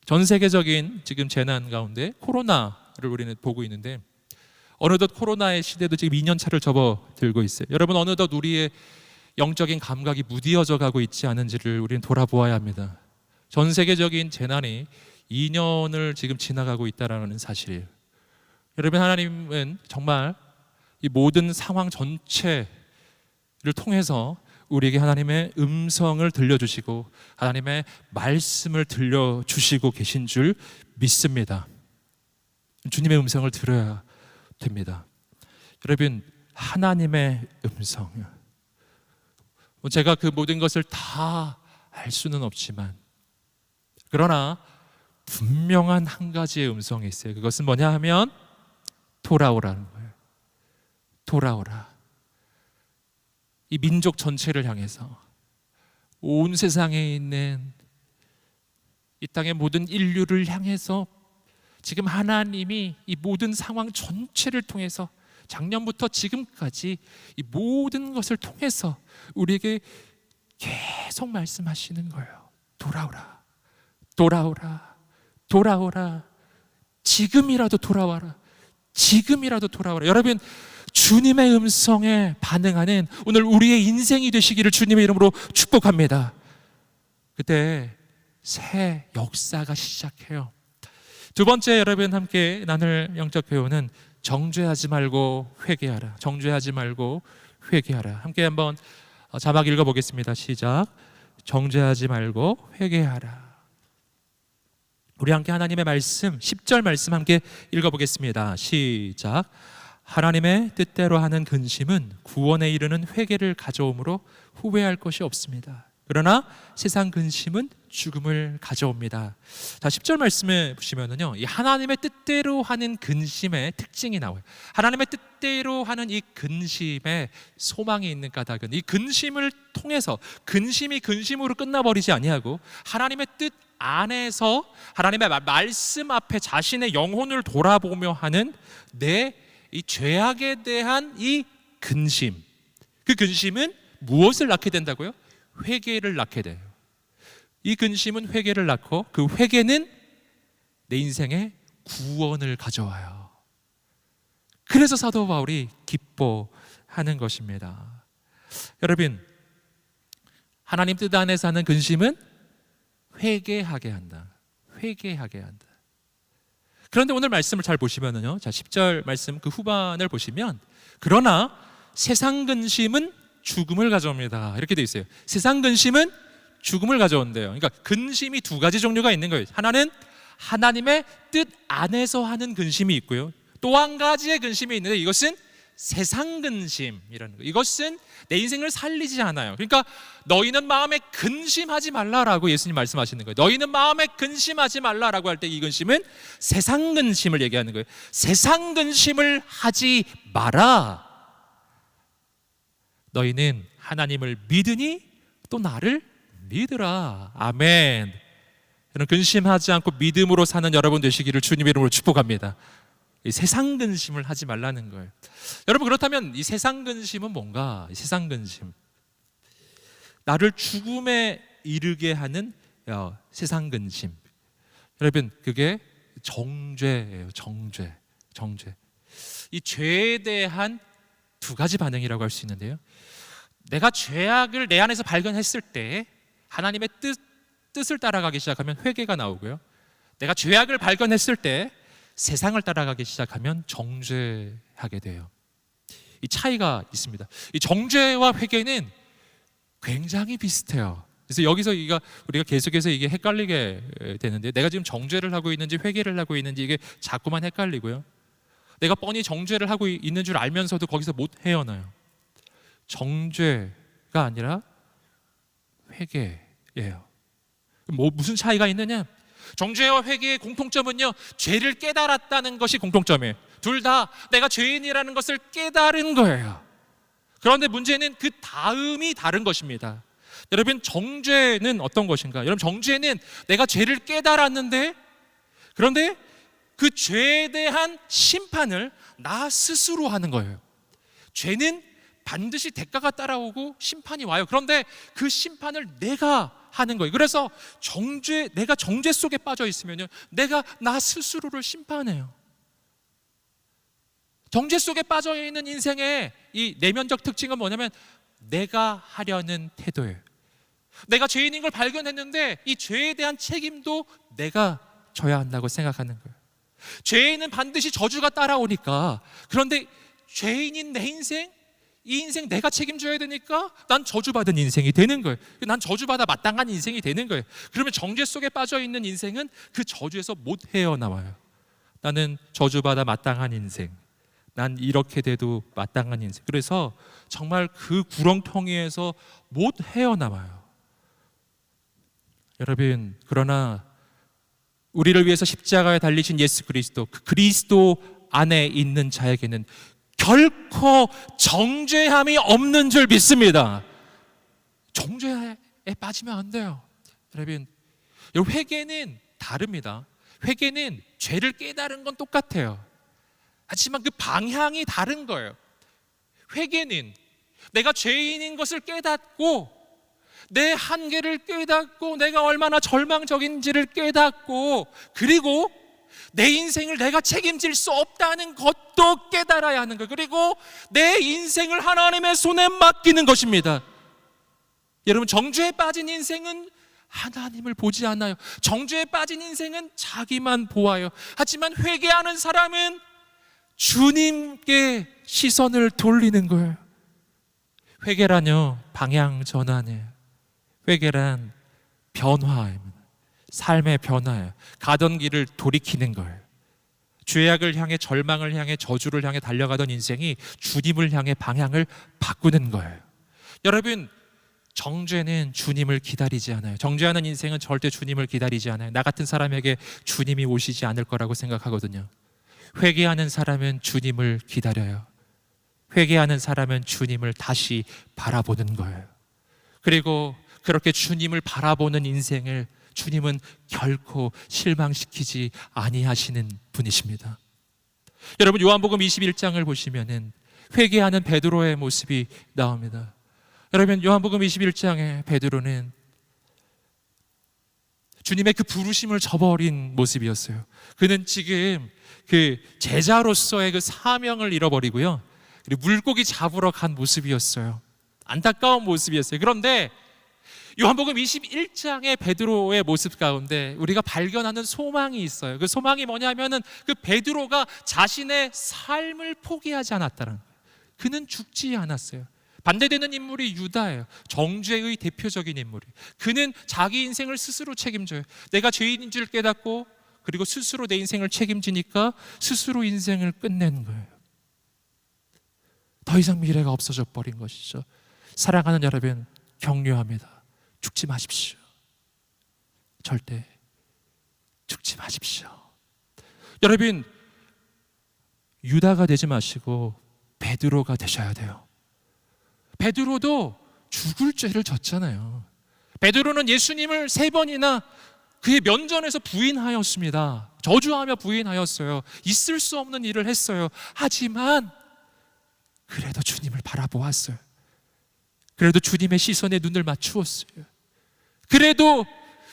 전 세계적인 지금 재난 가운데 코로나를 우리는 보고 있는데 어느덧 코로나의 시대도 지금 2년 차를 접어들고 있어요. 여러분, 어느덧 우리의 영적인 감각이 무디어져 가고 있지 않은지를 우리는 돌아보아야 합니다. 전 세계적인 재난이 2년을 지금 지나가고 있다는 사실이에요. 여러분, 하나님은 정말 이 모든 상황 전체를 통해서 우리에게 하나님의 음성을 들려주시고 하나님의 말씀을 들려주시고 계신 줄 믿습니다. 주님의 음성을 들어야 됩니다. 여러분, 하나님의 음성, 제가 그 모든 것을 다 알 수는 없지만 그러나 분명한 한 가지의 음성이 있어요. 그것은 뭐냐 하면 돌아오라는 거예요. 돌아오라. 이 민족 전체를 향해서, 온 세상에 있는 이 땅의 모든 인류를 향해서 지금 하나님이 이 모든 상황 전체를 통해서 작년부터 지금까지 이 모든 것을 통해서 우리에게 계속 말씀하시는 거예요. 돌아오라, 돌아오라, 돌아오라. 지금이라도 돌아와라, 지금이라도 돌아와라. 여러분, 주님의 음성에 반응하는 오늘 우리의 인생이 되시기를 주님의 이름으로 축복합니다. 그때 새 역사가 시작해요. 두 번째, 여러분 함께 나눌 영적 교훈은 정죄하지 말고 회개하라. 정죄하지 말고 회개하라. 함께 한번 자막 읽어보겠습니다. 시작. 정죄하지 말고 회개하라. 우리 함께 하나님의 말씀 10절 말씀 함께 읽어보겠습니다. 시작. 하나님의 뜻대로 하는 근심은 구원에 이르는 회개를 가져오므로 후회할 것이 없습니다. 그러나 세상 근심은 죽음을 가져옵니다. 자, 10절 말씀에 보시면은요, 이 하나님의 뜻대로 하는 근심의 특징이 나와요. 하나님의 뜻대로 하는 이 근심에 소망이 있는 까닭은 이 근심을 통해서 근심이 근심으로 끝나버리지 아니하고 하나님의 뜻 안에서 하나님의 말씀 앞에 자신의 영혼을 돌아보며 하는 내 이 죄악에 대한 이 근심, 그 근심은 무엇을 낳게 된다고요? 회개를 낳게 돼요. 이 근심은 회개를 낳고 그 회개는 내 인생에 구원을 가져와요. 그래서 사도 바울이 기뻐하는 것입니다. 여러분, 하나님 뜻 안에서 하는 근심은 회개하게 한다. 회개하게 한다. 그런데 오늘 말씀을 잘 보시면은요, 자, 10절 말씀 그 후반을 보시면 그러나 세상 근심은 죽음을 가져옵니다. 이렇게 돼 있어요. 세상 근심은 죽음을 가져온대요. 그러니까 근심이 두 가지 종류가 있는 거예요. 하나는 하나님의 뜻 안에서 하는 근심이 있고요, 또 한 가지의 근심이 있는데 이것은 세상 근심이라는 거. 이것은 내 인생을 살리지 않아요. 그러니까 너희는 마음에 근심하지 말라라고 예수님 말씀하시는 거예요. 너희는 마음에 근심하지 말라라고 할 때 이 근심은 세상 근심을 얘기하는 거예요. 세상 근심을 하지 마라. 너희는 하나님을 믿으니 또 나를 믿으라. 아멘. 여러분, 근심하지 않고 믿음으로 사는 여러분 되시기를 주님의 이름으로 축복합니다. 이 세상 근심을 하지 말라는 거예요. 여러분, 그렇다면 이 세상 근심은 뭔가? 이 세상 근심, 나를 죽음에 이르게 하는 세상 근심. 여러분, 그게 정죄예요. 정죄. 이 죄에 대한 두 가지 반응이라고 할 수 있는데요. 내가 죄악을 내 안에서 발견했을 때 하나님의 뜻을 따라가기 시작하면 회개가 나오고요. 내가 죄악을 발견했을 때 세상을 따라가기 시작하면 정죄하게 돼요. 이 차이가 있습니다. 이 정죄와 회개는 굉장히 비슷해요. 그래서 여기서 우리가 계속해서 이게 헷갈리게 되는데, 내가 지금 정죄를 하고 있는지 회개를 하고 있는지 이게 자꾸만 헷갈리고요. 내가 뻔히 정죄를 하고 있는 줄 알면서도 거기서 못 헤어나요. 정죄가 아니라 회개예요. 무슨 차이가 있느냐? 정죄와 회개의 공통점은요, 죄를 깨달았다는 것이 공통점이에요. 둘 다 내가 죄인이라는 것을 깨달은 거예요. 그런데 문제는 그 다음이 다른 것입니다. 여러분, 정죄는 어떤 것인가? 여러분, 정죄는 내가 죄를 깨달았는데, 그런데 그 죄에 대한 심판을 나 스스로 하는 거예요. 죄는 반드시 대가가 따라오고 심판이 와요. 그런데 그 심판을 내가 하는 거예요. 그래서 내가 정죄 속에 빠져 있으면요, 내가 나 스스로를 심판해요. 정죄 속에 빠져 있는 인생의 이 내면적 특징은 뭐냐면 내가 하려는 태도예요. 내가 죄인인 걸 발견했는데 이 죄에 대한 책임도 내가 져야 한다고 생각하는 거예요. 죄에는 반드시 저주가 따라오니까, 그런데 죄인인 내 인생, 이 인생 내가 책임져야 되니까 난 저주받은 인생이 되는 거예요. 난 저주받아 마땅한 인생이 되는 거예요. 그러면 정죄 속에 빠져 있는 인생은 그 저주에서 못 헤어나와요. 나는 저주받아 마땅한 인생, 난 이렇게 돼도 마땅한 인생. 그래서 정말 그 구렁텅이에서 못 헤어나와요. 여러분, 그러나 우리를 위해서 십자가에 달리신 예수 그리스도, 그 그리스도 안에 있는 자에게는 결코 정죄함이 없는 줄 믿습니다. 정죄에 빠지면 안 돼요. 여러분, 회개는 다릅니다. 회개는 죄를 깨달은 건 똑같아요. 하지만 그 방향이 다른 거예요. 회개는 내가 죄인인 것을 깨닫고, 내 한계를 깨닫고, 내가 얼마나 절망적인지를 깨닫고, 그리고 내 인생을 내가 책임질 수 없다는 것도 깨달아야 하는 거예요. 그리고 내 인생을 하나님의 손에 맡기는 것입니다. 여러분, 정죄에 빠진 인생은 하나님을 보지 않아요. 정죄에 빠진 인생은 자기만 보아요. 하지만 회개하는 사람은 주님께 시선을 돌리는 거예요. 회개란요, 방향 전환이에요. 회개란 변화입니다. 삶의 변화예요. 가던 길을 돌이키는 거예요. 죄악을 향해, 절망을 향해, 저주를 향해 달려가던 인생이 주님을 향해 방향을 바꾸는 거예요. 여러분, 정죄는 주님을 기다리지 않아요. 정죄하는 인생은 절대 주님을 기다리지 않아요. 나 같은 사람에게 주님이 오시지 않을 거라고 생각하거든요. 회개하는 사람은 주님을 기다려요. 회개하는 사람은 주님을 다시 바라보는 거예요. 그리고 그렇게 주님을 바라보는 인생을 주님은 결코 실망시키지 아니하시는 분이십니다. 여러분, 요한복음 21장을 보시면은 회개하는 베드로의 모습이 나옵니다. 여러분, 요한복음 21장에 베드로는 주님의 그 부르심을 저버린 모습이었어요. 그는 지금 그 제자로서의 그 사명을 잃어버리고요, 그리고 물고기 잡으러 간 모습이었어요. 안타까운 모습이었어요. 그런데 요한복음 21장의 베드로의 모습 가운데 우리가 발견하는 소망이 있어요. 그 소망이 뭐냐면은 그 베드로가 자신의 삶을 포기하지 않았다는 거예요. 그는 죽지 않았어요. 반대되는 인물이 유다예요. 정죄의 대표적인 인물이에요. 그는 자기 인생을 스스로 책임져요. 내가 죄인인 줄 깨닫고, 그리고 스스로 내 인생을 책임지니까 스스로 인생을 끝낸 거예요. 더 이상 미래가 없어져 버린 것이죠. 사랑하는 여러분, 격려합니다. 죽지 마십시오. 절대 죽지 마십시오. 여러분, 유다가 되지 마시고 베드로가 되셔야 돼요. 베드로도 죽을 죄를 졌잖아요. 베드로는 예수님을 3번이나 그의 면전에서 부인하였습니다. 저주하며 부인하였어요. 있을 수 없는 일을 했어요. 하지만 그래도 주님을 바라보았어요. 그래도 주님의 시선에 눈을 맞추었어요. 그래도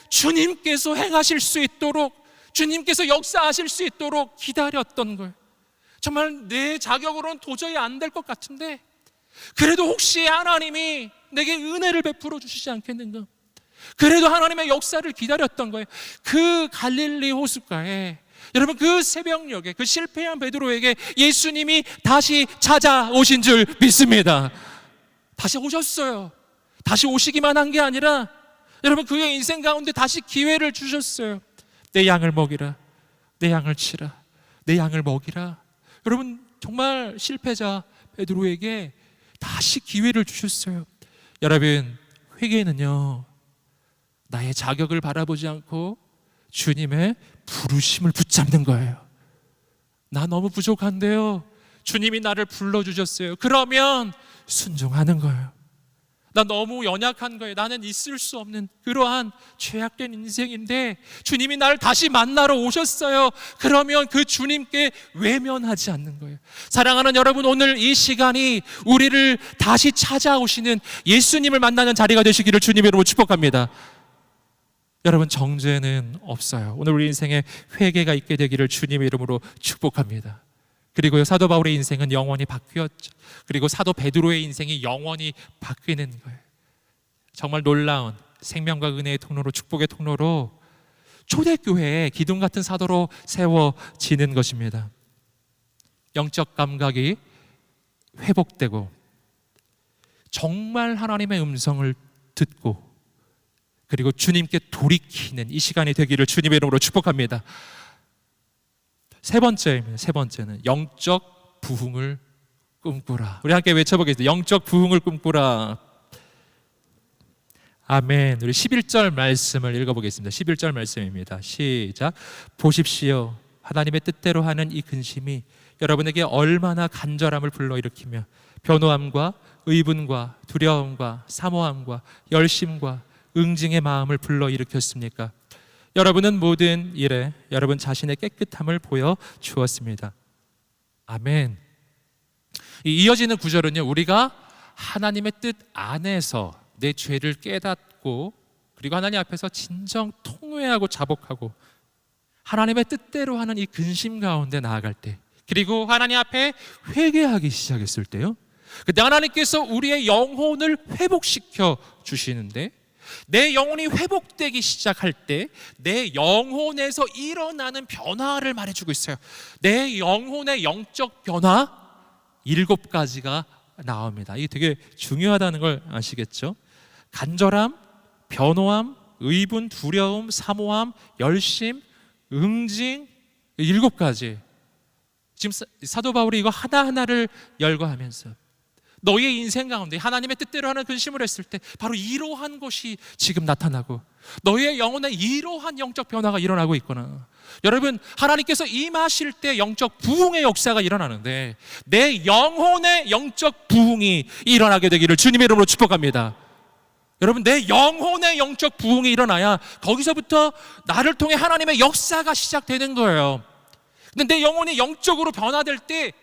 주님께서 행하실 수 있도록, 주님께서 역사하실 수 있도록 기다렸던 거예요. 정말 내 자격으로는 도저히 안 될 것 같은데 그래도 혹시 하나님이 내게 은혜를 베풀어 주시지 않겠는가, 그래도 하나님의 역사를 기다렸던 거예요. 그 갈릴리 호숫가에, 여러분, 그 새벽녘에 그 실패한 베드로에게 예수님이 다시 찾아오신 줄 믿습니다. 다시 오셨어요. 다시 오시기만 한 게 아니라 여러분, 그의 인생 가운데 다시 기회를 주셨어요. 내 양을 먹이라, 내 양을 치라, 내 양을 먹이라. 여러분, 정말 실패자 베드로에게 다시 기회를 주셨어요. 여러분, 회개는요, 나의 자격을 바라보지 않고 주님의 부르심을 붙잡는 거예요. 나 너무 부족한데요, 주님이 나를 불러주셨어요. 그러면 순종하는 거예요. 나 너무 연약한 거예요. 나는 있을 수 없는 그러한 죄악된 인생인데 주님이 나를 다시 만나러 오셨어요. 그러면 그 주님께 외면하지 않는 거예요. 사랑하는 여러분, 오늘 이 시간이 우리를 다시 찾아오시는 예수님을 만나는 자리가 되시기를 주님의 이름으로 축복합니다. 여러분, 정죄는 없어요. 오늘 우리 인생에 회개가 있게 되기를 주님의 이름으로 축복합니다. 그리고요, 사도 바울의 인생은 영원히 바뀌었죠. 그리고 사도 베드로의 인생이 영원히 바뀌는 거예요. 정말 놀라운 생명과 은혜의 통로로, 축복의 통로로 초대교회에 기둥 같은 사도로 세워지는 것입니다. 영적 감각이 회복되고 정말 하나님의 음성을 듣고 그리고 주님께 돌이키는 이 시간이 되기를 주님의 이름으로 축복합니다. 세 번째입니다. 세 번째는 영적 부흥을 꿈꾸라. 우리 함께 외쳐보겠습니다. 영적 부흥을 꿈꾸라. 아멘. 우리 11절 말씀을 읽어보겠습니다. 11절 말씀입니다. 시작. 보십시오. 하나님의 뜻대로 하는 이 근심이 여러분에게 얼마나 간절함을 불러일으키며 변호함과 의분과 두려움과 사모함과 열심과 응징의 마음을 불러일으켰습니까? 여러분은 모든 일에 여러분 자신의 깨끗함을 보여주었습니다. 아멘. 이 이어지는 구절은요, 우리가 하나님의 뜻 안에서 내 죄를 깨닫고 그리고 하나님 앞에서 진정 통회하고 자복하고 하나님의 뜻대로 하는 이 근심 가운데 나아갈 때, 그리고 하나님 앞에 회개하기 시작했을 때요, 그때 하나님께서 우리의 영혼을 회복시켜 주시는데, 내 영혼이 회복되기 시작할 때 내 영혼에서 일어나는 변화를 말해주고 있어요. 내 영혼의 영적 변화 7가지가 나옵니다. 이게 되게 중요하다는 걸 아시겠죠? 간절함, 변호함, 의분, 두려움, 사모함, 열심, 응징, 7가지. 지금 사도 바울이 이거 하나하나를 열거하면서 너의 인생 가운데 하나님의 뜻대로 하는 근심을 했을 때 바로 이러한 것이 지금 나타나고 너의 영혼에 이러한 영적 변화가 일어나고 있구나. 여러분, 하나님께서 임하실 때 영적 부흥의 역사가 일어나는데 내 영혼의 영적 부흥이 일어나게 되기를 주님의 이름으로 축복합니다. 여러분, 내 영혼의 영적 부흥이 일어나야 거기서부터 나를 통해 하나님의 역사가 시작되는 거예요. 근데 내 영혼이 영적으로 변화될 때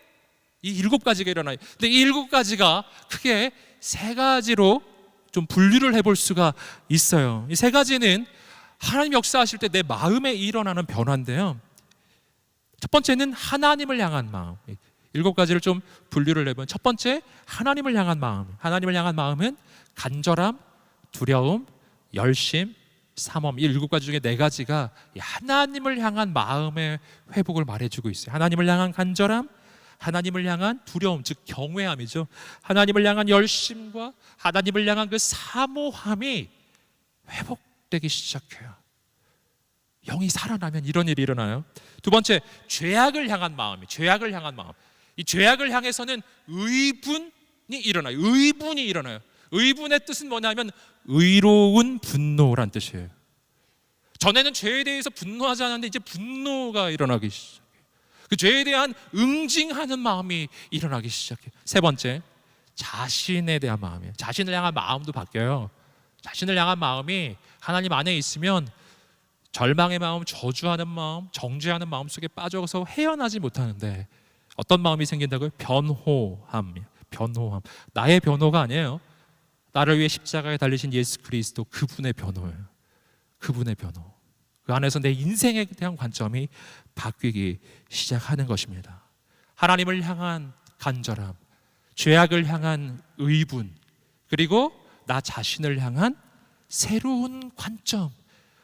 이 7가지가 일어나요. 근데 이 7가지가 크게 3가지로 좀 분류를 해볼 수가 있어요. 이 3가지는 하나님 역사하실 때 내 마음에 일어나는 변화인데요, 첫 번째는 하나님을 향한 마음. 7가지를 좀 분류를 해보면, 첫 번째 하나님을 향한 마음. 하나님을 향한 마음은 간절함, 두려움, 열심, 사모함. 이 7가지 중에 4가지가 하나님을 향한 마음의 회복을 말해주고 있어요. 하나님을 향한 간절함, 하나님을 향한 두려움, 즉 경외함이죠. 하나님을 향한 열심과 하나님을 향한 그 사모함이 회복되기 시작해요. 영이 살아나면 이런 일이 일어나요. 두 번째, 죄악을 향한 마음이, 죄악을 향한 마음. 이 죄악을 향해서는 의분이 일어나요. 의분이 일어나요. 의분의 뜻은 뭐냐면 의로운 분노란 뜻이에요. 전에는 죄에 대해서 분노하지 않았는데 이제 분노가 일어나기 시작해요. 그 죄에 대한 응징하는 마음이 일어나기 시작해요. 세 번째, 자신에 대한 마음이에요. 자신을 향한 마음도 바뀌어요. 자신을 향한 마음이 하나님 안에 있으면 절망의 마음, 저주하는 마음, 정죄하는 마음 속에 빠져서 헤어나지 못하는데 어떤 마음이 생긴다고요? 변호함이에요. 변호함. 나의 변호가 아니에요. 나를 위해 십자가에 달리신 예수 그리스도, 그분의 변호예요. 그분의 변호. 그 안에서 내 인생에 대한 관점이 바뀌기 시작하는 것입니다. 하나님을 향한 간절함, 죄악을 향한 의분, 그리고 나 자신을 향한 새로운 관점,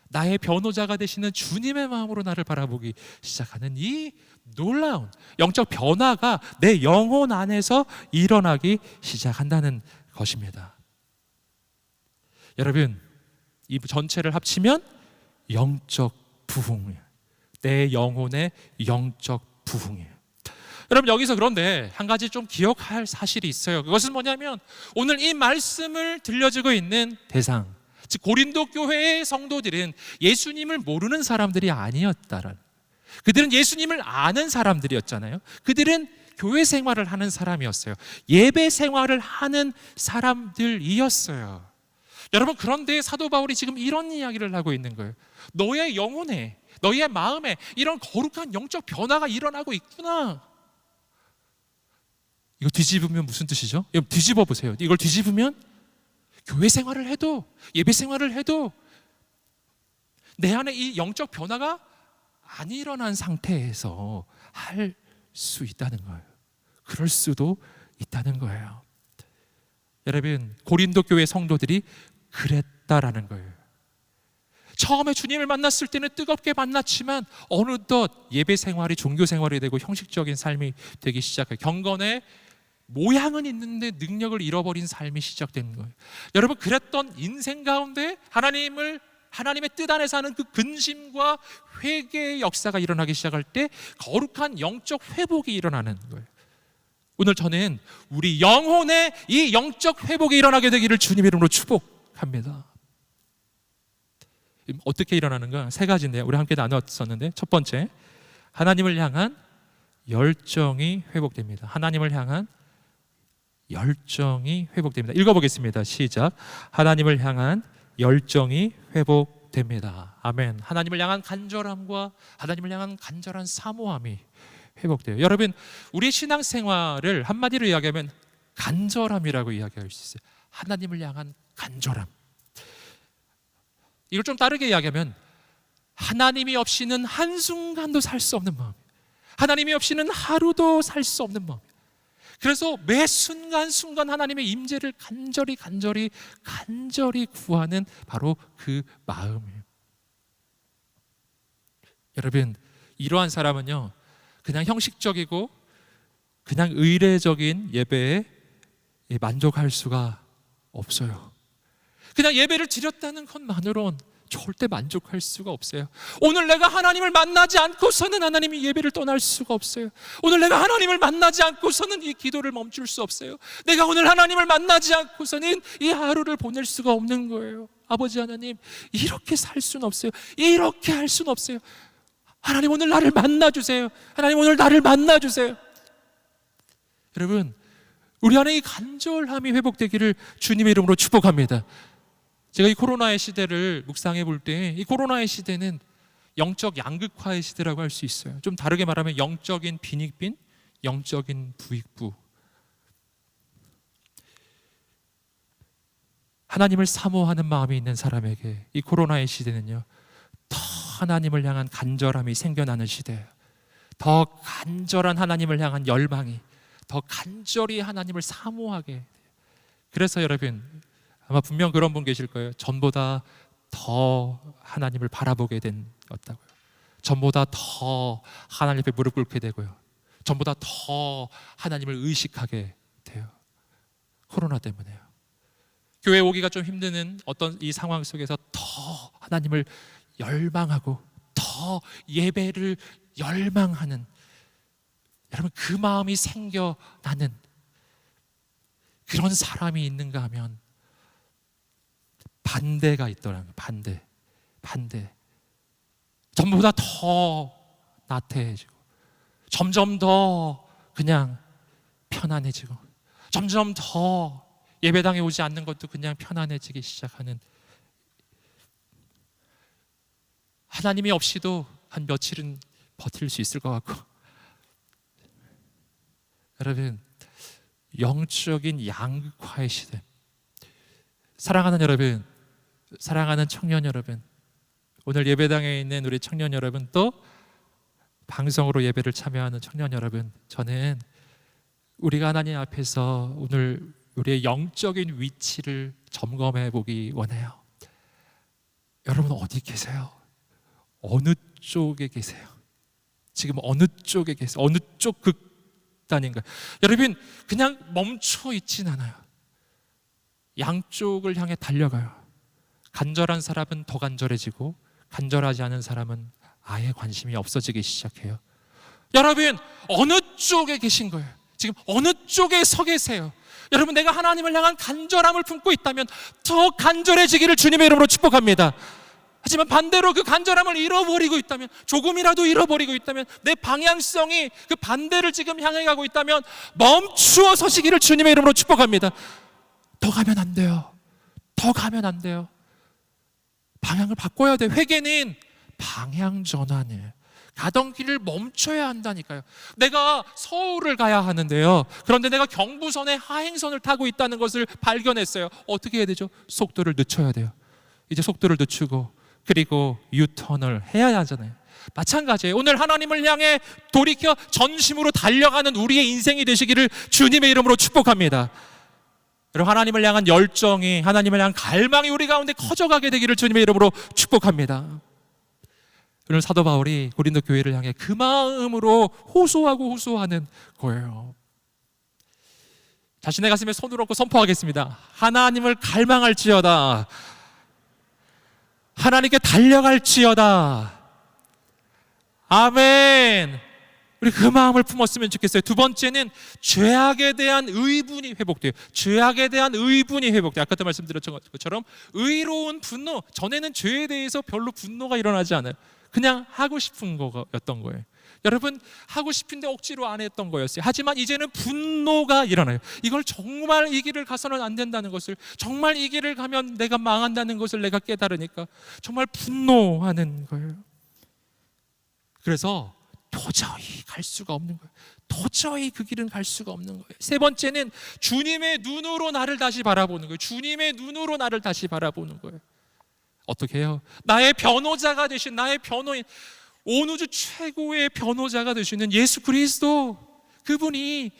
나의 변호자가 되시는 주님의 마음으로 나를 바라보기 시작하는 이 놀라운 영적 변화가 내 영혼 안에서 일어나기 시작한다는 것입니다. 여러분, 이 전체를 합치면 영적 부흥이에요. 내 영혼의 영적 부흥이에요. 여러분, 여기서 그런데 한 가지 좀 기억할 사실이 있어요. 그것은 뭐냐면 오늘 이 말씀을 들려주고 있는 대상, 즉 고린도 교회의 성도들은 예수님을 모르는 사람들이 아니었다라는, 그들은 예수님을 아는 사람들이었잖아요. 그들은 교회 생활을 하는 사람이었어요. 예배 생활을 하는 사람들이었어요. 여러분, 그런데 사도 바울이 지금 이런 이야기를 하고 있는 거예요. 너의 영혼에, 너의 마음에 이런 거룩한 영적 변화가 일어나고 있구나. 이거 뒤집으면 무슨 뜻이죠? 여러분, 뒤집어 보세요. 이걸 뒤집으면 교회 생활을 해도, 예배 생활을 해도 내 안에 이 영적 변화가 안 일어난 상태에서 할 수 있다는 거예요. 그럴 수도 있다는 거예요. 여러분, 고린도 교회 성도들이 그랬다라는 거예요. 처음에 주님을 만났을 때는 뜨겁게 만났지만 어느덧 예배 생활이 종교 생활이 되고 형식적인 삶이 되기 시작해요. 경건의 모양은 있는데 능력을 잃어버린 삶이 시작된 거예요. 여러분, 그랬던 인생 가운데 하나님의 뜻 안에서 하는 그 근심과 회개의 역사가 일어나기 시작할 때 거룩한 영적 회복이 일어나는 거예요. 오늘 저는 우리 영혼의 이 영적 회복이 일어나게 되기를 주님 이름으로 축복합니다. 어떻게 일어나는가? 세 가지인데요. 우리 함께 나눴었는데, 첫 번째, 하나님을 향한 열정이 회복됩니다. 하나님을 향한 열정이 회복됩니다. 읽어보겠습니다. 시작. 하나님을 향한 열정이 회복됩니다. 아멘. 하나님을 향한 간절함과 하나님을 향한 간절한 사모함이 회복돼요. 여러분, 우리 신앙생활을 한마디로 이야기하면 간절함이라고 이야기할 수 있어요. 하나님을 향한 간절함. 이걸 좀 다르게 이야기하면 하나님이 없이는 한순간도 살 수 없는 마음, 하나님이 없이는 하루도 살 수 없는 마음. 그래서 매 순간순간 하나님의 임재를 간절히 구하는 바로 그 마음이에요. 여러분, 이러한 사람은요, 그냥 형식적이고 그냥 의례적인 예배에 만족할 수가 없어요. 그냥 예배를 드렸다는 것만으론 절대 만족할 수가 없어요. 오늘 내가 하나님을 만나지 않고서는 하나님이 예배를 떠날 수가 없어요. 오늘 내가 하나님을 만나지 않고서는 이 기도를 멈출 수 없어요. 내가 오늘 하나님을 만나지 않고서는 이 하루를 보낼 수가 없는 거예요. 아버지 하나님, 이렇게 살 수는 없어요. 이렇게 할 수는 없어요. 하나님, 오늘 나를 만나주세요. 하나님, 오늘 나를 만나주세요. 여러분, 우리 안에 이 간절함이 회복되기를 주님의 이름으로 축복합니다. 제가 이 코로나의 시대를 묵상해 볼 때 이 코로나의 시대는 영적 양극화의 시대라고 할 수 있어요. 좀 다르게 말하면 영적인 빈익빈, 영적인 부익부. 하나님을 사모하는 마음이 있는 사람에게 이 코로나의 시대는요, 더 하나님을 향한 간절함이 생겨나는 시대예요. 더 간절한 하나님을 향한 열망이, 더 간절히 하나님을 사모하게 돼요. 그래서 여러분, 아마 분명 그런 분 계실 거예요. 전보다 더 하나님을 바라보게 된 것다고요. 전보다 더 하나님 앞에 무릎 꿇게 되고요. 전보다 더 하나님을 의식하게 돼요. 코로나 때문에요. 교회 오기가 좀 힘드는 어떤 이 상황 속에서 더 하나님을 열망하고 더 예배를 열망하는 여러분, 그 마음이 생겨나는 그런 사람이 있는가 하면 반대가 있더라고요. 반대. 전보다 더 나태해지고, 점점 더 그냥 편안해지고, 점점 더 예배당에 오지 않는 것도 그냥 편안해지기 시작하는, 하나님이 없이도 한 며칠은 버틸 수 있을 것 같고. 여러분, 영적인 양극화의 시대. 사랑하는 여러분, 사랑하는 청년 여러분, 오늘 예배당에 있는 우리 청년 여러분, 또 방송으로 예배를 참여하는 청년 여러분, 저는 우리가 하나님 앞에서 오늘 우리의 영적인 위치를 점검해 보기 원해요. 여러분, 어디 계세요? 어느 쪽에 계세요? 지금 어느 쪽에 계세요? 어느 쪽 극단인가요? 여러분, 그냥 멈춰 있진 않아요. 양쪽을 향해 달려가요. 간절한 사람은 더 간절해지고, 간절하지 않은 사람은 아예 관심이 없어지기 시작해요. 여러분, 어느 쪽에 계신 거예요? 지금 어느 쪽에 서 계세요? 여러분, 내가 하나님을 향한 간절함을 품고 있다면 더 간절해지기를 주님의 이름으로 축복합니다. 하지만 반대로 그 간절함을 잃어버리고 있다면, 조금이라도 잃어버리고 있다면, 내 방향성이 그 반대를 지금 향해 가고 있다면 멈추어 서시기를 주님의 이름으로 축복합니다. 더 가면 안 돼요. 더 가면 안 돼요. 방향을 바꿔야 돼요. 회개는 방향 전환이에요. 가던 길을 멈춰야 한다니까요. 내가 서울을 가야 하는데요, 그런데 내가 경부선의 하행선을 타고 있다는 것을 발견했어요. 어떻게 해야 되죠? 속도를 늦춰야 돼요. 이제 속도를 늦추고, 그리고 유턴을 해야 하잖아요. 마찬가지예요. 오늘 하나님을 향해 돌이켜 전심으로 달려가는 우리의 인생이 되시기를 주님의 이름으로 축복합니다. 여러분, 하나님을 향한 열정이, 하나님을 향한 갈망이 우리 가운데 커져가게 되기를 주님의 이름으로 축복합니다. 오늘 사도 바울이 고린도 교회를 향해 그 마음으로 호소하는 거예요. 자신의 가슴에 손을 얹고 선포하겠습니다. 하나님을 갈망할지어다. 하나님께 달려갈지어다. 아멘. 우리 그 마음을 품었으면 좋겠어요. 두 번째는 죄악에 대한 의분이 회복돼요. 죄악에 대한 의분이 회복돼요. 아까도 말씀드렸던 것처럼 의로운 분노. 전에는 죄에 대해서 별로 분노가 일어나지 않아요. 그냥 하고 싶은 거였던 거예요. 여러분, 하고 싶은데 억지로 안 했던 거였어요. 하지만 이제는 분노가 일어나요. 이걸 정말 이 길을 가서는 안 된다는 것을, 정말 이 길을 가면 내가 망한다는 것을 내가 깨달으니까 정말 분노하는 거예요. 그래서 도저히 갈 수가 없는 거예요. 도저히 그 길은 갈 수가 없는 거예요. 세 번째는 주님의 눈으로 나를 다시 바라보는 거예요. 주님의 눈으로 나를 다시 바라보는 거예요. 어떻게 해요? 나의 변호자가 되신, 나의 변호인, 온 우주 최고의 변호자가 되시는 예수 그리스도, 그분이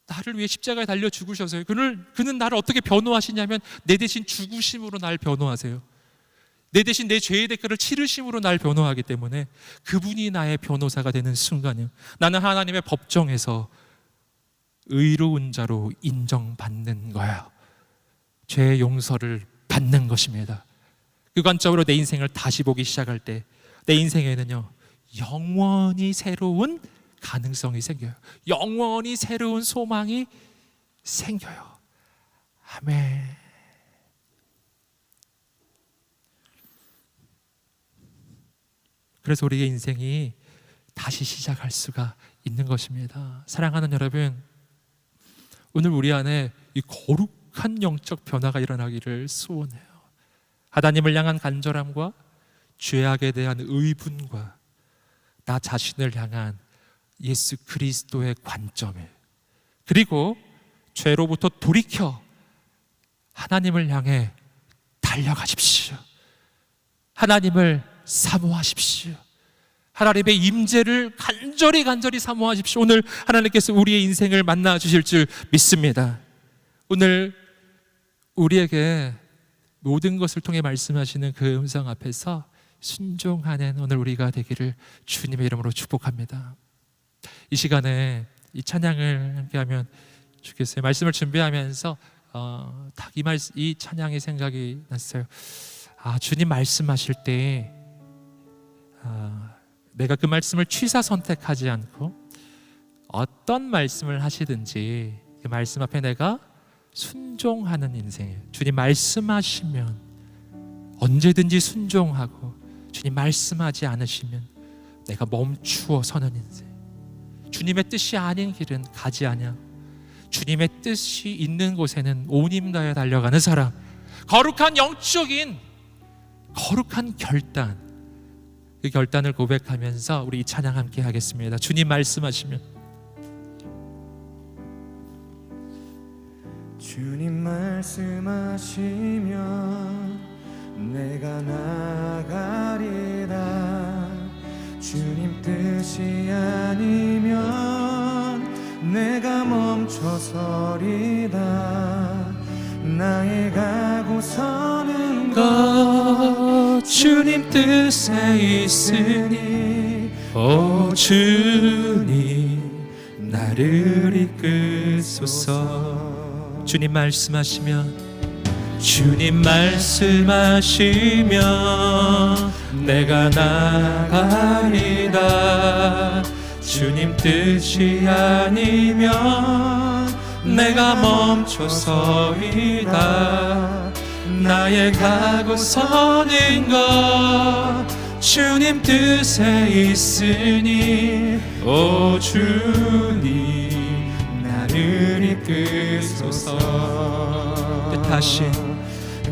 나를 위해 십자가에 달려 죽으셔서요. 그는 나를 어떻게 변호하시냐면 내 대신 죽으심으로 날 변호하세요. 내 대신 내 죄의 대가를 치르심으로 날 변호하기 때문에 그분이 나의 변호사가 되는 순간이요, 나는 하나님의 법정에서 의로운 자로 인정받는 거예요. 죄의 용서를 받는 것입니다. 그 관점으로 내 인생을 다시 보기 시작할 때 내 인생에는요, 영원히 새로운 가능성이 생겨요. 영원히 새로운 소망이 생겨요. 아멘. 그래서 우리의 인생이 다시 시작할 수가 있는 것입니다. 사랑하는 여러분, 오늘 우리 안에 이 거룩한 영적 변화가 일어나기를 소원해요. 하나님을 향한 간절함과 죄악에 대한 의분과 나 자신을 향한 예수 그리스도의 관점에, 그리고 죄로부터 돌이켜 하나님을 향해 달려가십시오. 하나님을 사모하십시오. 하나님의 임재를 간절히 사모하십시오. 오늘 하나님께서 우리의 인생을 만나 주실 줄 믿습니다. 오늘 우리에게 모든 것을 통해 말씀하시는 그 음성 앞에서 순종하는 오늘 우리가 되기를 주님의 이름으로 축복합니다. 이 시간에 이 찬양을 함께하면 좋겠어요. 말씀을 준비하면서 딱 이 찬양의 생각이 났어요. 주님 말씀하실 때 내가 그 말씀을 취사 선택하지 않고 어떤 말씀을 하시든지 그 말씀 앞에 내가 순종하는 인생이에요. 주님 말씀하시면 언제든지 순종하고, 주님 말씀하지 않으시면 내가 멈추어 서는 인생. 주님의 뜻이 아닌 길은 가지 아니하고 주님의 뜻이 있는 곳에는 온 힘 다해 달려가는 사람. 거룩한 영적인 거룩한 결단, 그 결단을 고백하면서 우리 이 찬양 함께 하겠습니다. 주님 말씀하시면, 주님 말씀하시면 내가 나가리라. 주님 뜻이 아니면 내가 멈춰서리다. 나의 가고 서는 것 주님 뜻에 있으니 오 주님 나를 이끄소서. 주님 말씀하시면, 주님 말씀하시면 내가 나가리다. 주님 뜻이 아니면 내가 멈춰서이다. 나의 가고 서는 것 주님 뜻에 있으니 오 주님 나를 이끄소서.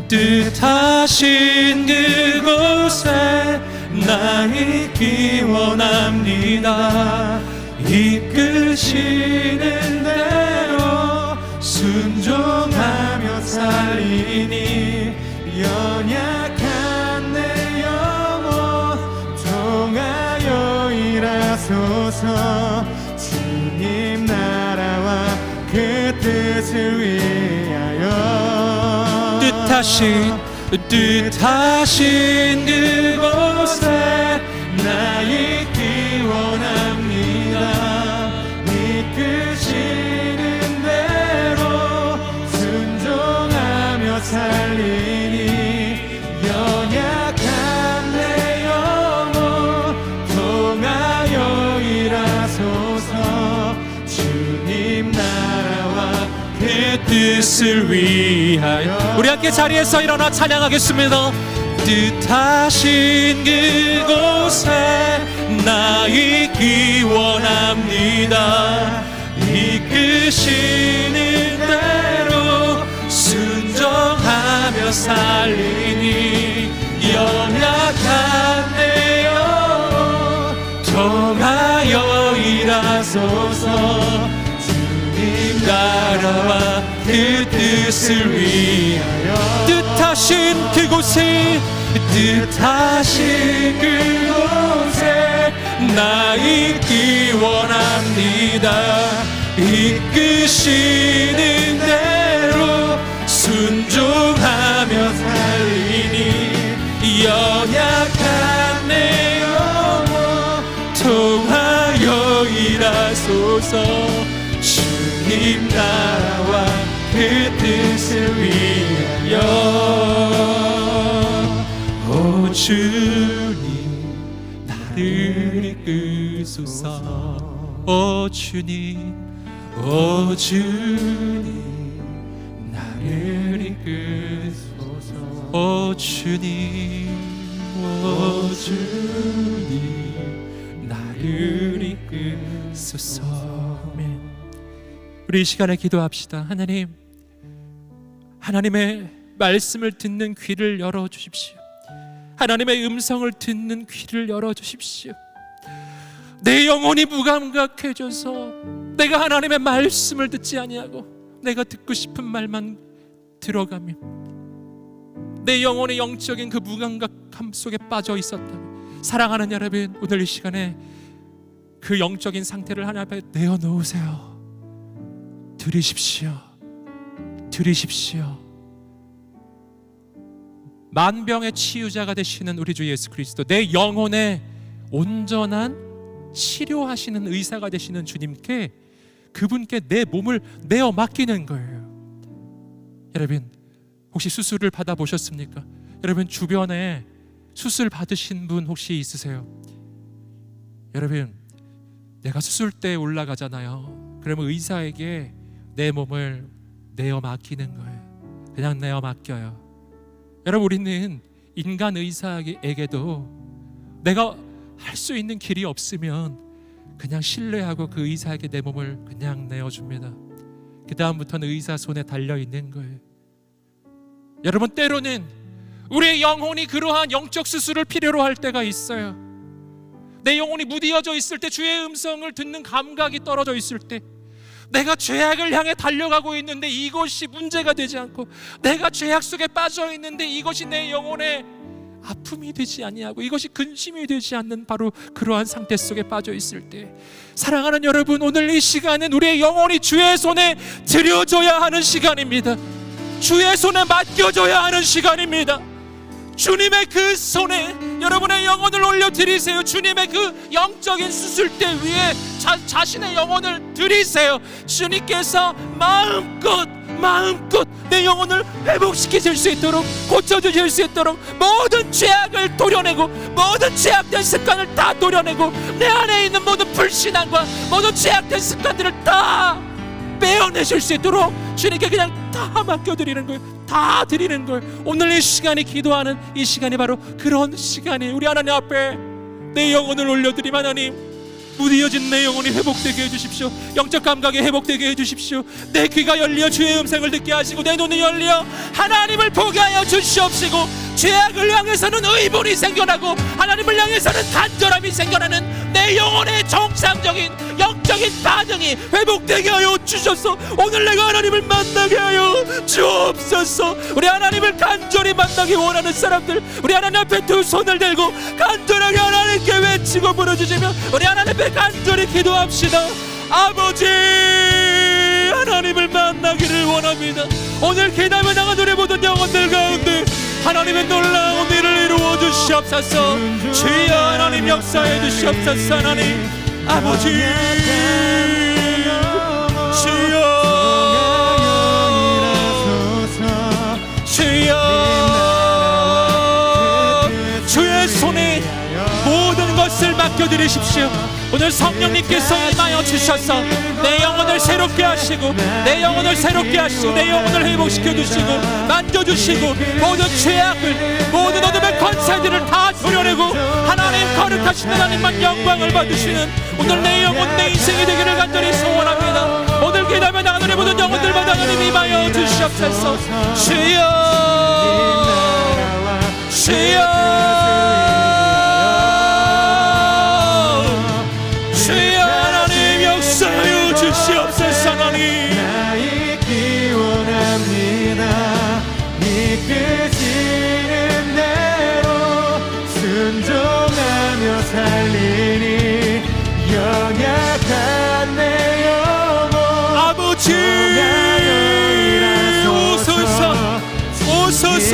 뜻하신 그곳에 나 있기 원합니다. 이끄시는 대로 순종하며 살리니 연약한 내 영혼 통하여 일하소서. 주님 나라와 그 뜻을 위하여 뜻하신 그곳에 나 있기 원합니다. 이끄시는 대로 순종하며 살리니 연약한 내 영혼 통하여 일하소서. 주님 나라와 그 뜻을 위하여. 우리 함께 자리에서 일어나 찬양하겠습니다. 뜻하신 그곳에 나 있기 원합니다. 이끄시는 대로 순종하며 살리니 연약한 내 영혼 통하여 일하소서. 주님 나라와 그 뜻을 위하여 뜻하신 그곳에 나 있기 원합니다. 이끄시는 대로 순종하며 살리니 연약한 내 영혼 통하여 일하소서. 주님 나라와 그 뜻을 위하여 오 주님 나를 이끄소서. 오 주님 나를 이끄소서. 오 주님 나를 이끄소서. 아멘. 우리 이 시간에 기도합시다. 하나님, 하나님의 말씀을 듣는 귀를 열어주십시오. 하나님의 음성을 듣는 귀를 열어주십시오. 내 영혼이 무감각해져서 내가 하나님의 말씀을 듣지 아니하고 내가 듣고 싶은 말만 들어가며 내 영혼의 영적인 그 무감각함 속에 빠져 있었다면, 사랑하는 여러분, 오늘 이 시간에 그 영적인 상태를 하나님 앞에 내어놓으세요. 들으십시오. 만병의 치유자가 되시는 우리 주 예수 그리스도, 내 영혼의 온전한 치료하시는 의사가 되시는 주님께, 그분께 내 몸을 내어 맡기는 거예요. 여러분, 혹시 수술을 받아보셨습니까? 여러분 주변에 수술 받으신 분 혹시 있으세요? 여러분, 내가 수술대에 올라가잖아요. 그러면 의사에게 내 몸을 내어 맡기는 거예요. 그냥 내어 맡겨요. 여러분, 우리는 인간 의사에게도 내가 할 수 있는 길이 없으면 그냥 신뢰하고 그 의사에게 내 몸을 그냥 내어줍니다. 그 다음부터는 의사 손에 달려있는 거예요. 여러분, 때로는 우리의 영혼이 그러한 영적 수술을 필요로 할 때가 있어요. 내 영혼이 무디어져 있을 때, 주의 음성을 듣는 감각이 떨어져 있을 때, 내가 죄악을 향해 달려가고 있는데 이것이 문제가 되지 않고, 내가 죄악 속에 빠져 있는데 이것이 내 영혼의 아픔이 되지 아니하고 이것이 근심이 되지 않는 바로 그러한 상태 속에 빠져 있을 때, 사랑하는 여러분, 오늘 이 시간은 우리의 영혼이 주의 손에 드려져야 하는 시간입니다. 주의 손에 맡겨져야 하는 시간입니다. 주님의 그 손에 여러분의 영혼을 올려드리세요. 주님의 그 영적인 수술대 위에 자신의 영혼을 드리세요. 주님께서 마음껏 내 영혼을 회복시키실 수 있도록, 고쳐주실 수 있도록, 모든 죄악을 도려내고, 모든 죄악된 습관을 다 도려내고, 내 안에 있는 모든 불신앙과 모든 죄악된 습관들을 다 빼어내실 수 있도록 주님께 그냥 다 맡겨드리는 거예요. 다 드리는 거예요. 오늘 이 시간이, 기도하는 이 시간이 바로 그런 시간이에요. 우리 하나님 앞에 내 영혼을 올려드림. 하나님, 무디어진 내 영혼이 회복되게 해주십시오. 영적 감각이 회복되게 해주십시오. 내 귀가 열려 주의 음성을 듣게 하시고, 내 눈이 열려 하나님을 보게 하여 주시옵시고, 죄악을 향해서는 의분이 생겨나고 하나님을 향해서는 간절함이 생겨나는 내 영혼의 정상적인 영적인 반응이 회복되게 하여 주셔서 오늘 내가 하나님을 만나게 하여 주옵소서. 우리 하나님을 간절히 만나기 원하는 사람들, 우리 하나님 앞에 두 손을 들고 간절하게 하나님께 외치고 부르짖으며 우리 하나님 앞에 간절히 기도합시다. 아버지, 하나님을 만나기를 원합니다. 오늘 기도하며 나간 우리 모든 영혼들 가운데 하나님의 놀라운 일을 이루어 주시옵소서. 주여 하나님 역사해 주시옵소서. 하나님 아버지, 주여, 주의 손에 모든 것을 맡겨드리십시오. 오늘 성령님께서 임하여 주셔서 내 영혼을 새롭게 하시고, 내 영혼을 새롭게 하시고, 내 영혼을 회복시켜 주시고, 만져주시고, 모든 죄악을, 모든 어둠의 권세들을 다 도려내고 하나님 거룩하신 하나님만 영광을 받으시는 오늘 내 영혼, 내 인생이 되기를 간절히 소원합니다. 오늘 기도하며 나가는 모든 영혼들마다 하나님 임하여 주시옵소서. 주여, 주여, 주여 하나님 역사하여 주시옵소서. 하나님 나 있기 원합니다. 이끄시는 대로 순종하며 살리니 연약한 내 영혼 아버지 오소서, 오소서,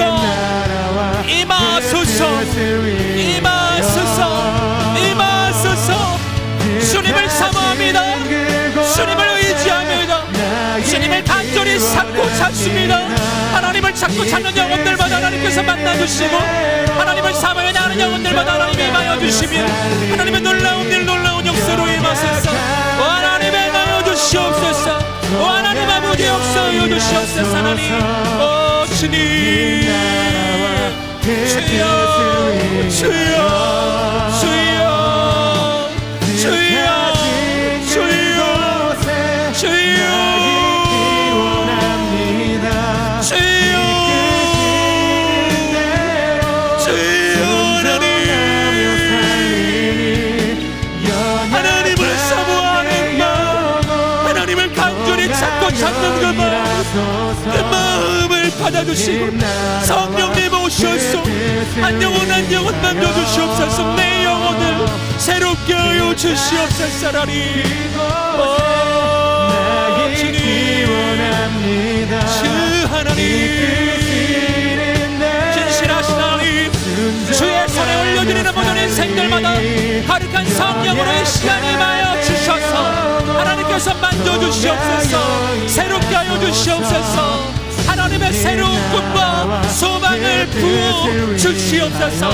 임하소서, 임하소서, 임하소서. 주님을 사모합니다. 주님을 의지합니다. 주님을 간절히 찾고 찾습니다. 하나님을 찾고 찾는 영혼들마다 하나님께서 만나주시고, 하나님을 사모해 나가는 영혼들마다 하나님이 임하여 주시며 하나님의 놀라운 일, 놀라운 역사로 임하소서. 오 하나님 임하여 주시옵소서. 오 하나님 아버지 역사하여 주시옵소서. 하나님, 오 주님, 주여, 주여, 주여, 주여, 주여, 주여, 하나님을 사모하는 마음, 하나님을 간절히 찾고 찾는 그 마음을 받아주시고, 성령님 오셔서 한 영혼 한 영혼 남겨주시옵소서. 내 영혼을 새롭게 하여 주시옵소서. 하나님, 주님, 주 하나님, 진실하신 하나님, 주의 손에 올려드리는 모든 인생들마다 가득한 성령으로의 시간이 임하여 주셔서 하나님께서 만져주시옵소서. 새롭게 하여 주시옵소서. 하나님의 새로운 꿈과 소망을 부어 주시옵소서.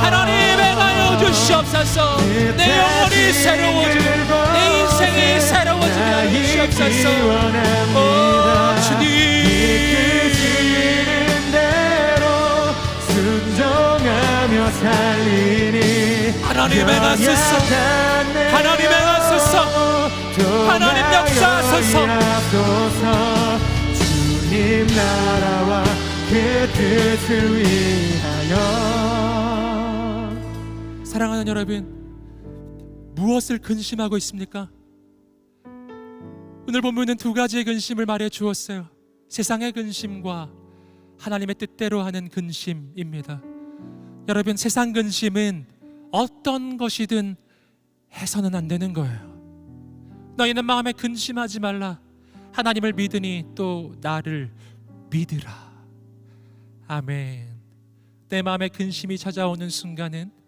하나님 행하여 주시옵소서. 주시옵소서. 내 영혼이 새로워지고 내 인생이 새로워지게 하여 주시옵소서. 오 주님, 이끄시는 대로 순종하며 살리니 하나님 행하소서. 하나님 행하소서. 하나님 역사하소서. 주님 나라와 그 뜻을 위하여. 사랑하는 여러분, 무엇을 근심하고 있습니까? 오늘 본문은 두 가지의 근심을 말해 주었어요. 세상의 근심과 하나님의 뜻대로 하는 근심입니다. 여러분, 세상 근심은 어떤 것이든 해서는 안 되는 거예요. 너희는 마음에 근심하지 말라. 하나님을 믿으니 또 나를 믿으라. 아멘. 내 마음에 근심이 찾아오는 순간은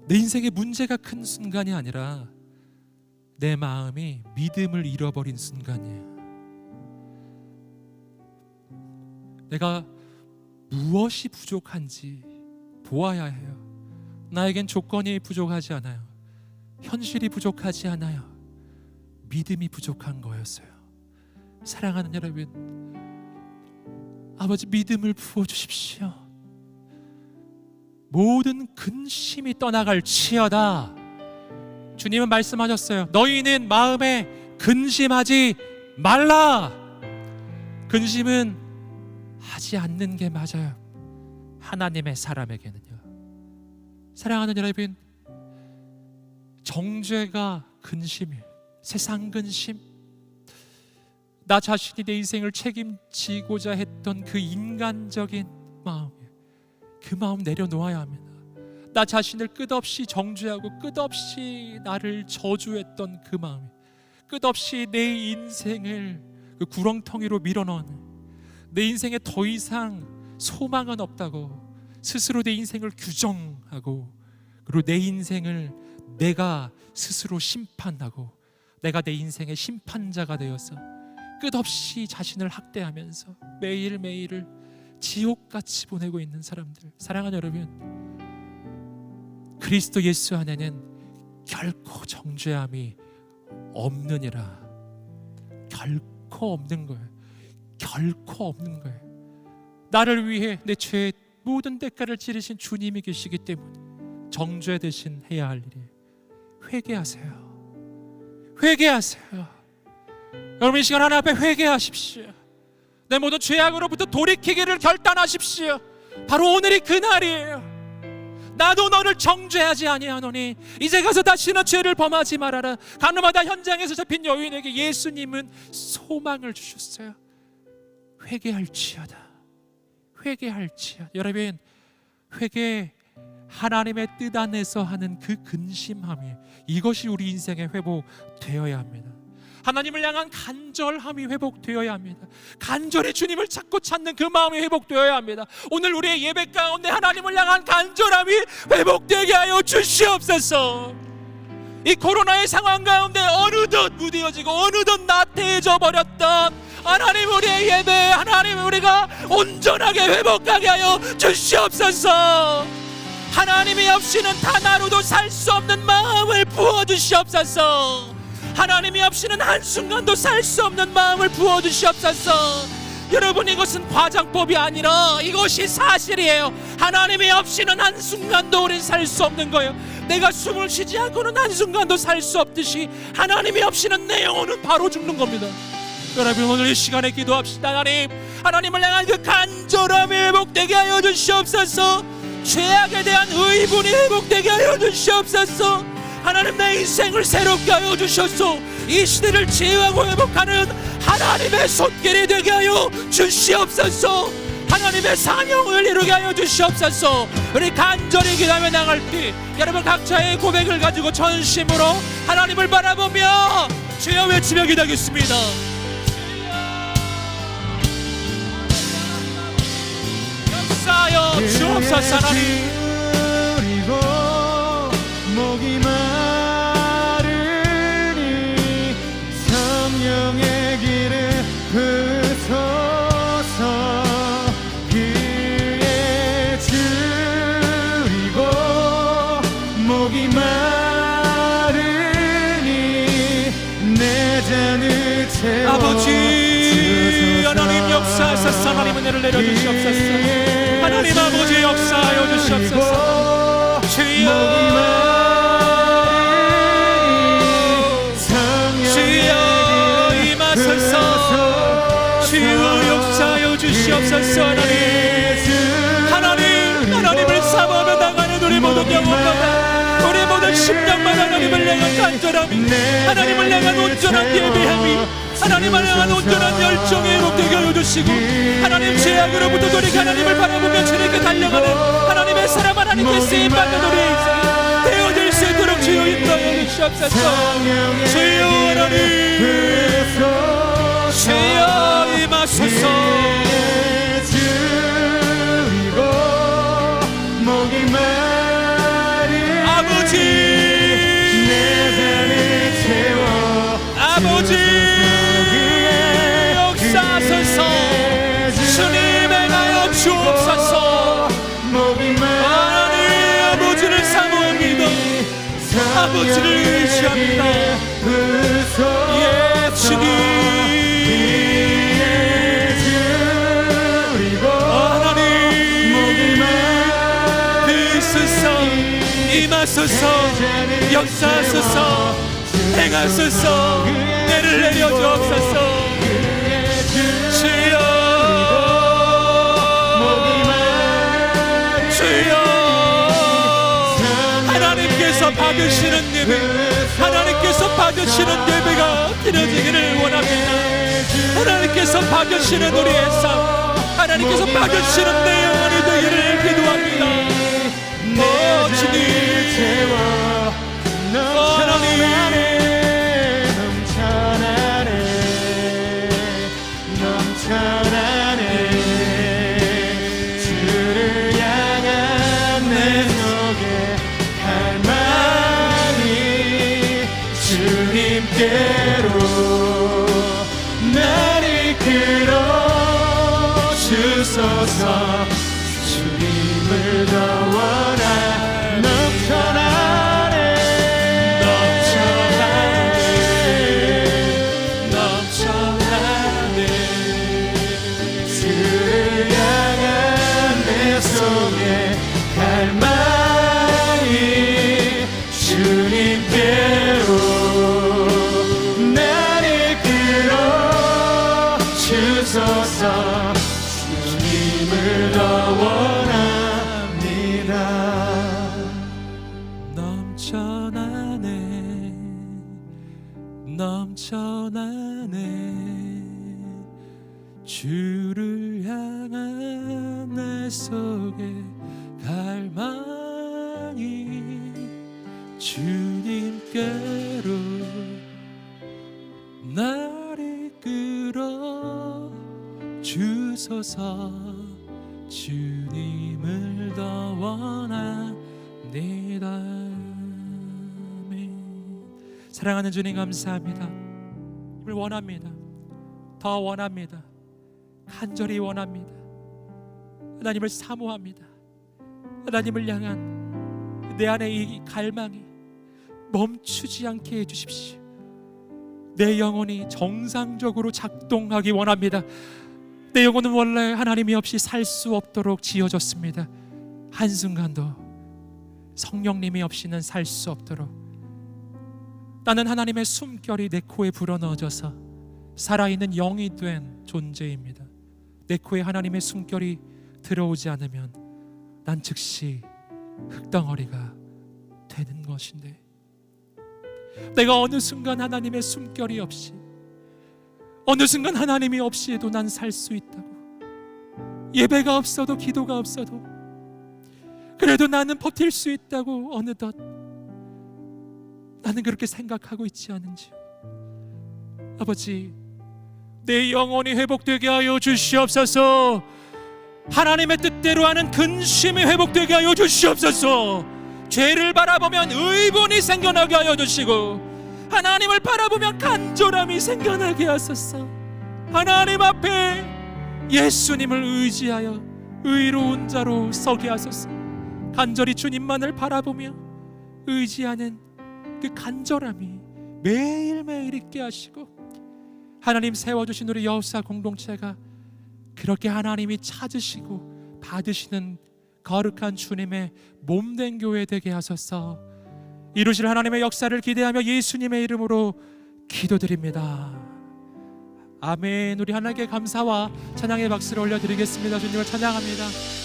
내 인생에 문제가 큰 순간이 아니라 내 마음이 믿음을 잃어버린 순간이에요. 내가 무엇이 부족한지 보아야 해요. 나에겐 조건이 부족하지 않아요. 현실이 부족하지 않아요. 믿음이 부족한 거였어요. 사랑하는 여러분, 아버지 믿음을 부어주십시오. 모든 근심이 떠나갈지어다. 주님은 말씀하셨어요. 너희는 마음에 근심하지 말라. 근심은 하지 않는 게 맞아요. 하나님의 사람에게는요. 사랑하는 여러분, 정죄가 근심이에요. 세상 근심, 나 자신이 내 인생을 책임지고자 했던 그 인간적인 마음이에요. 그 마음 내려놓아야 합니다. 나 자신을 끝없이 정죄하고 끝없이 나를 저주했던 그 마음, 끝없이 내 인생을 그 구렁텅이로 밀어넣는, 내 인생에 더 이상 소망은 없다고 스스로 내 인생을 규정하고, 그리고 내 인생을 내가 스스로 심판하고 내가 내 인생의 심판자가 되어서 끝없이 자신을 학대하면서 매일매일을 지옥같이 보내고 있는 사람들, 사랑하는 여러분, 그리스도 예수 안에는 결코 정죄함이 없느니라. 결코 없는 거예요. 결코 없는 거예요. 나를 위해 내 죄의 모든 대가를 치르신 주님이 계시기 때문에 정죄 대신 해야 할 일이에요. 회개하세요. 회개하세요. 여러분, 이 시간 하나님 앞에 회개하십시오. 내 모든 죄악으로부터 돌이키기를 결단하십시오. 바로 오늘이 그날이에요. 나도 너를 정죄하지 아니하노니 이제 가서 다시는 죄를 범하지 말아라. 가늠하다 현장에서 잡힌 여인에게 예수님은 소망을 주셨어요. 회개할지어다. 회개할지어다. 여러분, 회개, 하나님의 뜻 안에서 하는 그 근심함이, 이것이 우리 인생의 회복되어야 합니다. 하나님을 향한 간절함이 회복되어야 합니다. 간절히 주님을 찾고 찾는 그 마음이 회복되어야 합니다. 오늘 우리의 예배 가운데 하나님을 향한 간절함이 회복되게 하여 주시옵소서. 이 코로나의 상황 가운데 어느덧 무뎌지고 어느덧 나태해져 버렸던 하나님, 우리의 예배, 하나님, 우리가 온전하게 회복하게 하여 주시옵소서. 하나님이 없이는 단 하루도 살 수 없는 마음을 부어주시옵소서. 하나님이 없이는 한순간도 살 수 없는 마음을 부어주시옵소서. 여러분, 이것은 과장법이 아니라 이것이 사실이에요. 하나님이 없이는 한순간도 우린 살 수 없는 거예요. 내가 숨을 쉬지 않고는 한순간도 살 수 없듯이 하나님이 없이는 내 영혼은 바로 죽는 겁니다. 여러분, 오늘 이 시간에 기도합시다. 하나님을 향한 그 간절함이 회복되게 하여 주시옵소서. 죄악에 대한 의분이 회복되게 하여 주시옵소서. 하나님, 내 인생을 새롭게 하여 주셔서 이 시대를 제어하고 회복하는 하나님의 손길이 되게 하여 주시옵소서. 하나님의 사명을 이루게 하여 주시옵소서. 우리 간절히 기도하며 나갈 때 여러분, 각자의 고백을 가지고 전심으로 하나님을 바라보며 주여 외치며 기도하겠습니다. 역사여 주옵소서. 하나님, 그리고 목이 마르니 성령의 길을 부소서. 그의 줄이고 채워 아버지 하나님 역사하소서. 하나님 은혜를 내려주시옵소서. 하나님 아버지 역사하여 주시옵소서. 주여 주여 임하소서. 주여 역사하여 주시옵소서. 하나님을 사모하며 나가는 우리 모든 영혼마다, 우리 모든 심령마다 하나님을 향한 간절함이, 하나님을 향한 온전한 예배함이, 하나님을 향한 온전한 열정이 회복되게 하여 주시고, 하나님 죄악으로부터 돌이켜 하나님을 바라보며 주님께 달려가는 하나님의 사람, 하나님께 쓰임받는 우리 인생이 되어질 수 있도록 주여 인도하여 주시옵소서. 주여 하나님 주여 임하소서. 아버지 아버지 역사하소서. 주님 행하여 주옵소서. 하나님 아버지를 사모합니다. 아버지를 의지합니다. 예 주님 임하소서. 역사하소서. 행하소서. 내를 내려주옵소서. 주여 주여 하나님께서 받으시는 예배, 하나님께서 받으시는 예배가 드려지기를 원합니다. 하나님께서 받으시는 우리의 삶, 하나님께서 받으시는 내 영혼이 되기를 기도합니다. 주님 넘쳐나네 주를 향한 내 속에 갈망이 주님께로 날 이끌어 주소서. 주님을 더 원하 넘쳐나네 주를 향한 내 속에 갈망이 주님께로 날 이끌어 주소서. 주님을 더 원합니다. 넘쳐나네 넘쳐나네 주를 향한 내 속에 갈망이 주님께로 날 이끌어 주소서. 주님을 더 원합니다. 사랑하는 주님 감사합니다. 님을 원합니다. 더 원합니다. 간절히 원합니다. 하나님을 사모합니다. 하나님을 향한 내 안에 이 갈망이 멈추지 않게 해주십시오. 내 영혼이 정상적으로 작동하기 원합니다. 내 영혼은 원래 하나님이 없이 살 수 없도록 지어졌습니다. 한순간도 성령님이 없이는 살 수 없도록. 나는 하나님의 숨결이 내 코에 불어넣어져서 살아있는 영이 된 존재입니다. 내 코에 하나님의 숨결이 들어오지 않으면 난 즉시 흙덩어리가 되는 것인데, 내가 어느 순간 하나님의 숨결이 없이, 어느 순간 하나님이 없이도 난 살 수 있다고, 예배가 없어도 기도가 없어도 그래도 나는 버틸 수 있다고 어느덧 나는 그렇게 생각하고 있지 않은지, 아버지 내 영혼이 회복되게 하여 주시옵소서. 하나님의 뜻대로 하는 근심이 회복되게 하여 주시옵소서. 죄를 바라보면 의분이 생겨나게 하여 주시고, 하나님을 바라보면 간절함이 생겨나게 하소서. 하나님 앞에 예수님을 의지하여 의로운 자로 서게 하소서. 간절히 주님만을 바라보며 의지하는 그 간절함이 매일매일 있게 하시고, 하나님 세워주신 우리 여호사 공동체가 그렇게 하나님이 찾으시고 받으시는 거룩한 주님의 몸된 교회 되게 하소서. 이루실 하나님의 역사를 기대하며 예수님의 이름으로 기도드립니다. 아멘. 우리 하나님께 감사와 찬양의 박수를 올려드리겠습니다. 주님을 찬양합니다.